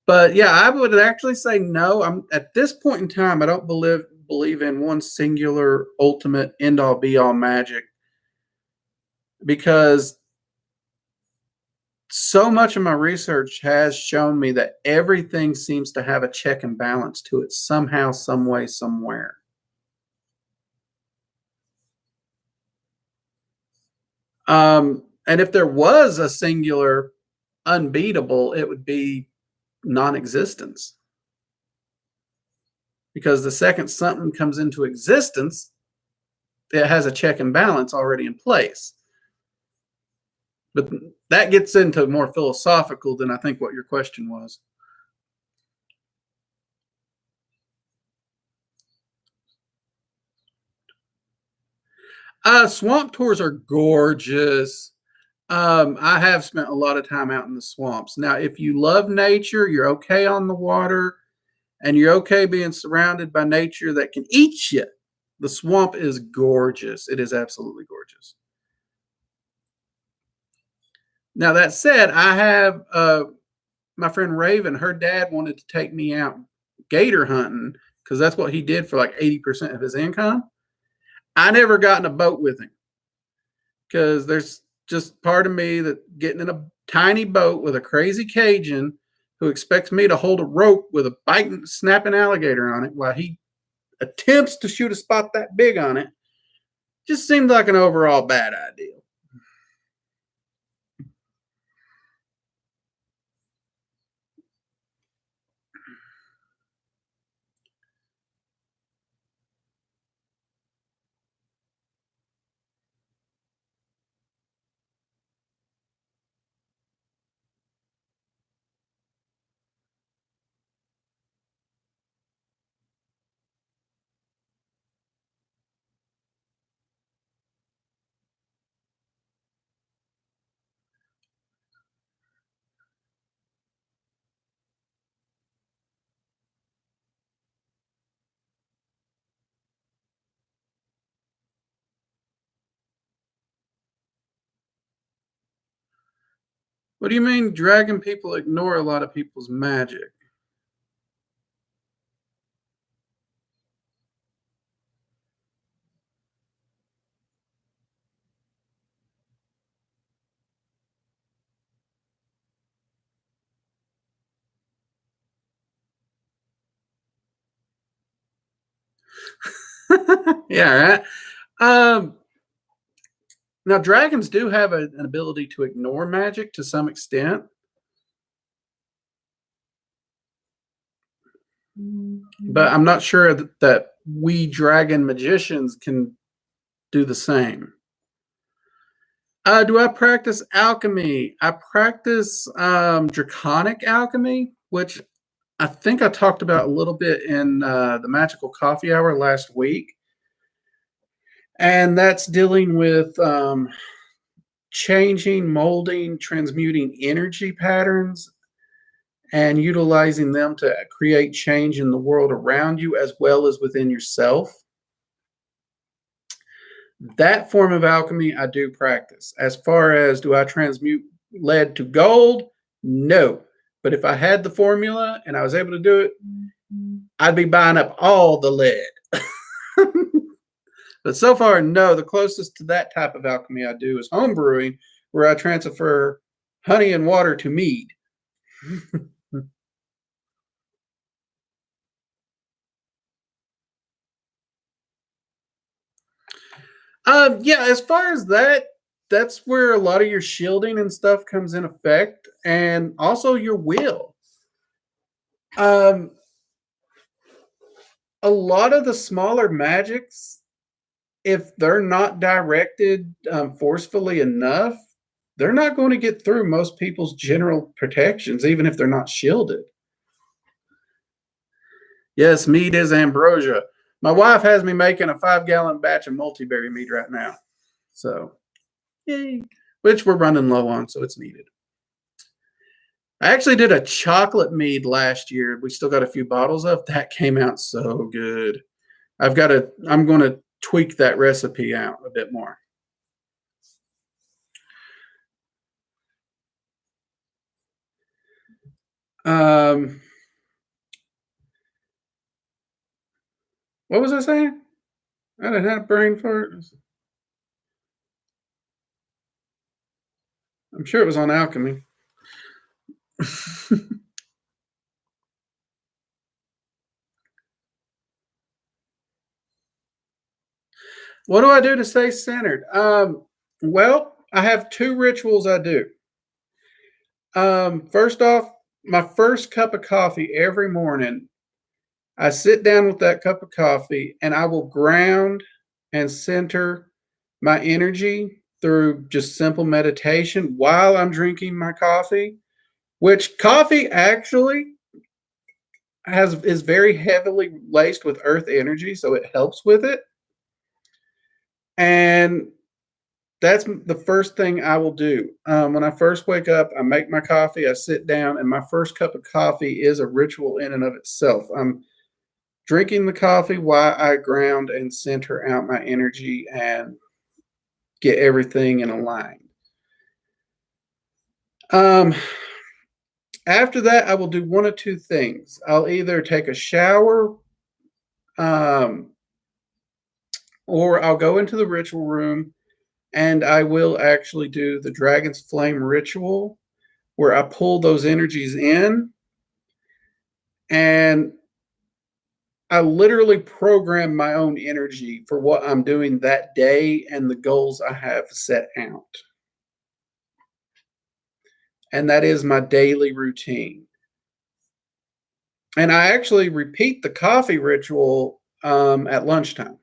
But yeah, I would actually say no. I'm at this point in time, I don't believe in one singular ultimate end all be all magic because so much of my research has shown me that everything seems to have a check and balance to it somehow, some way, somewhere. And if there was a singular unbeatable, it would be non-existence. Because the second something comes into existence, it has a check and balance already in place. But that gets into more philosophical than I think what your question was. Swamp tours are gorgeous. I have spent a lot of time out in the swamps. Now, if you love nature, you're okay on the water, and you're okay being surrounded by nature that can eat you. The swamp is gorgeous. It is absolutely gorgeous. Now, that said, I have my friend Raven, her dad wanted to take me out gator hunting because that's what he did for like 80% of his income. I never got in a boat with him because there's just part of me that getting in a tiny boat with a crazy Cajun who expects me to hold a rope with a biting, snapping alligator on it while he attempts to shoot a spot that big on it just seemed like an overall bad idea. What do you mean dragon people ignore a lot of people's magic? Yeah, right. Um, Now dragons do have an ability to ignore magic to some extent, but I'm not sure that we dragon magicians can do the same. Do I practice alchemy? I practice draconic alchemy, which I think I talked about a little bit in the Magical Coffee Hour last week. And that's dealing with changing, molding, transmuting energy patterns and utilizing them to create change in the world around you as well as within yourself. That form of alchemy I do practice. As far as do I transmute lead to gold? No. But if I had the formula and I was able to do it, I'd be buying up all the lead. But so far, no. The closest to that type of alchemy I do is home brewing, where I transfer honey and water to mead. Yeah, as far as that, that's where a lot of your shielding and stuff comes in effect, and also your will. Um, a lot of the smaller magics, if they're not directed forcefully enough, they're not going to get through most people's general protections, even if they're not shielded. Yes, mead is ambrosia. My wife has me making a 5-gallon batch of multiberry mead right now. So, yay. Which we're running low on, so it's needed. I actually did a chocolate mead last year. We still got a few bottles of that. Came out so good. I'm going to tweak that recipe out a bit more. Um, what was I saying? I didn't have brain fart. I'm sure it was on alchemy. What do I do to stay centered? Well, I have two rituals I do. First off, my first cup of coffee every morning, I sit down with that cup of coffee and I will ground and center my energy through just simple meditation while I'm drinking my coffee, which coffee actually is very heavily laced with earth energy, so it helps with it. And that's the first thing I will do. When I first wake up, I make my coffee, I sit down, and my first cup of coffee is a ritual in and of itself. I'm drinking the coffee while I ground and center out my energy and get everything in a line. Um, After that, I will do one of two things. I'll either take a shower, um, or I'll go into the ritual room and I will actually do the Dragon's Flame ritual where I pull those energies in and I literally program my own energy for what I'm doing that day and the goals I have set out. And that is my daily routine. And I actually repeat the coffee ritual at lunchtime.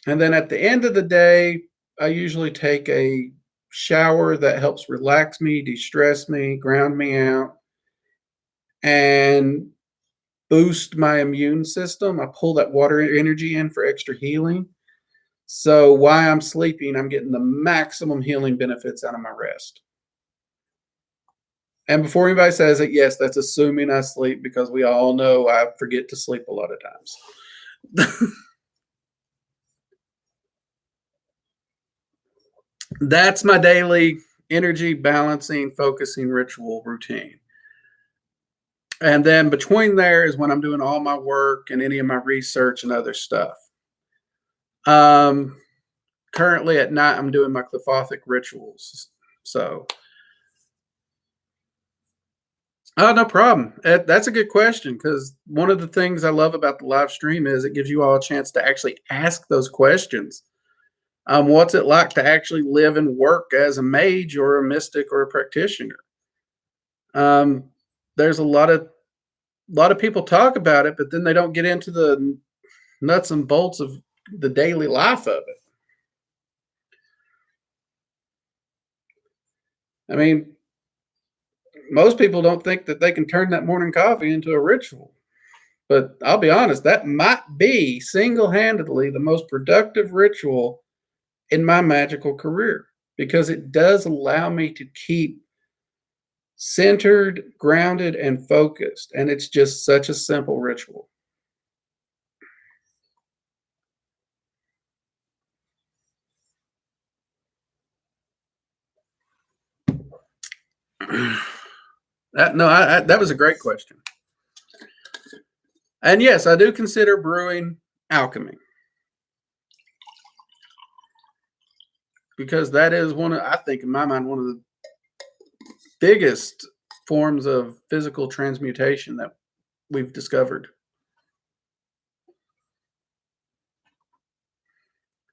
And then at the end of the day, I usually take a shower that helps relax me, de stress me, ground me out, and boost my immune system. I pull that water energy in for extra healing. So while I'm sleeping, I'm getting the maximum healing benefits out of my rest. And before anybody says it, yes, that's assuming I sleep because we all know I forget to sleep a lot of times. That's my daily energy balancing, focusing ritual routine. And then between there is when I'm doing all my work and any of my research and other stuff. Um, Currently at night, I'm doing my Clifothic rituals. So, oh, no problem. That's a good question because one of the things I love about the live stream is it gives you all a chance to actually ask those questions. What's it like to actually live and work as a mage or a mystic or a practitioner? There's a lot of people talk about it, but then they don't get into the nuts and bolts of the daily life of it. I mean, most people don't think that they can turn that morning coffee into a ritual. But I'll be honest, that might be single-handedly the most productive ritual in my magical career because it does allow me to keep centered, grounded, and focused. And it's just such a simple ritual. That was a great question. And yes, I do consider brewing alchemy because that is I think in my mind, one of the biggest forms of physical transmutation that we've discovered.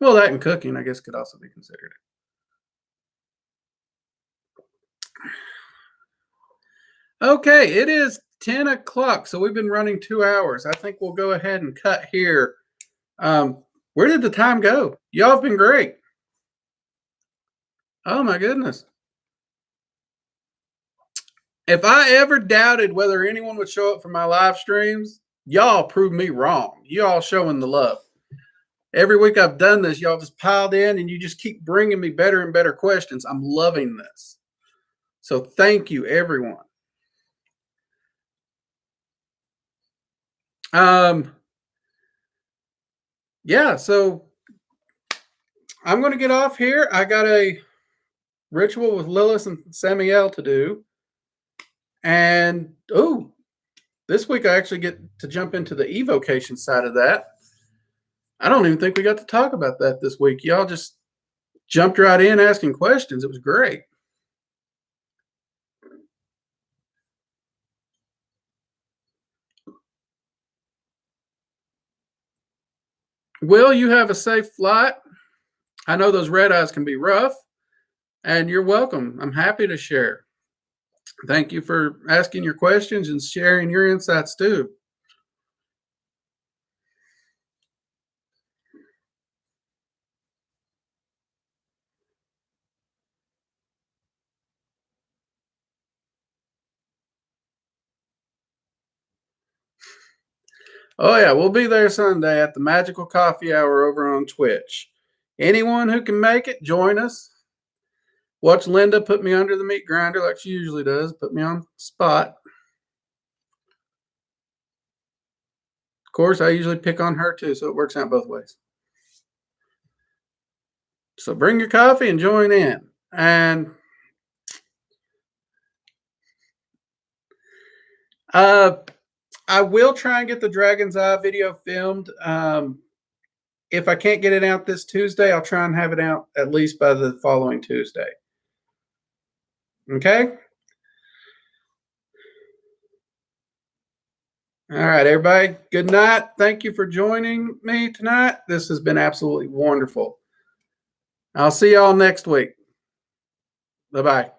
Well, that and cooking, I guess, could also be considered. Okay, it is 10 o'clock, so we've been running 2 hours. I think we'll go ahead and cut here. Where did the time go? Y'all have been great. Oh, my goodness. If I ever doubted whether anyone would show up for my live streams, y'all proved me wrong. Y'all showing the love. Every week I've done this, y'all just piled in and you just keep bringing me better and better questions. I'm loving this. So thank you, everyone. Yeah, so I'm going to get off here. I got a ritual with Lilith and Samiel to do. And, this week I actually get to jump into the evocation side of that. I don't even think we got to talk about that this week. Y'all just jumped right in asking questions. It was great. Will, you have a safe flight. I know those red eyes can be rough, and you're welcome. I'm happy to share. Thank you for asking your questions and sharing your insights too. Oh, yeah, we'll be there Sunday at the Magical Coffee Hour over on Twitch. Anyone who can make it, join us. Watch Linda put me under the meat grinder like she usually does, put me on the spot. Of course, I usually pick on her too, so it works out both ways. So bring your coffee and join in. And I will try and get the Dragon's Eye video filmed. If I can't get it out this Tuesday, I'll try and have it out at least by the following Tuesday. Okay? All right, everybody. Good night. Thank you for joining me tonight. This has been absolutely wonderful. I'll see y'all next week. Bye-bye.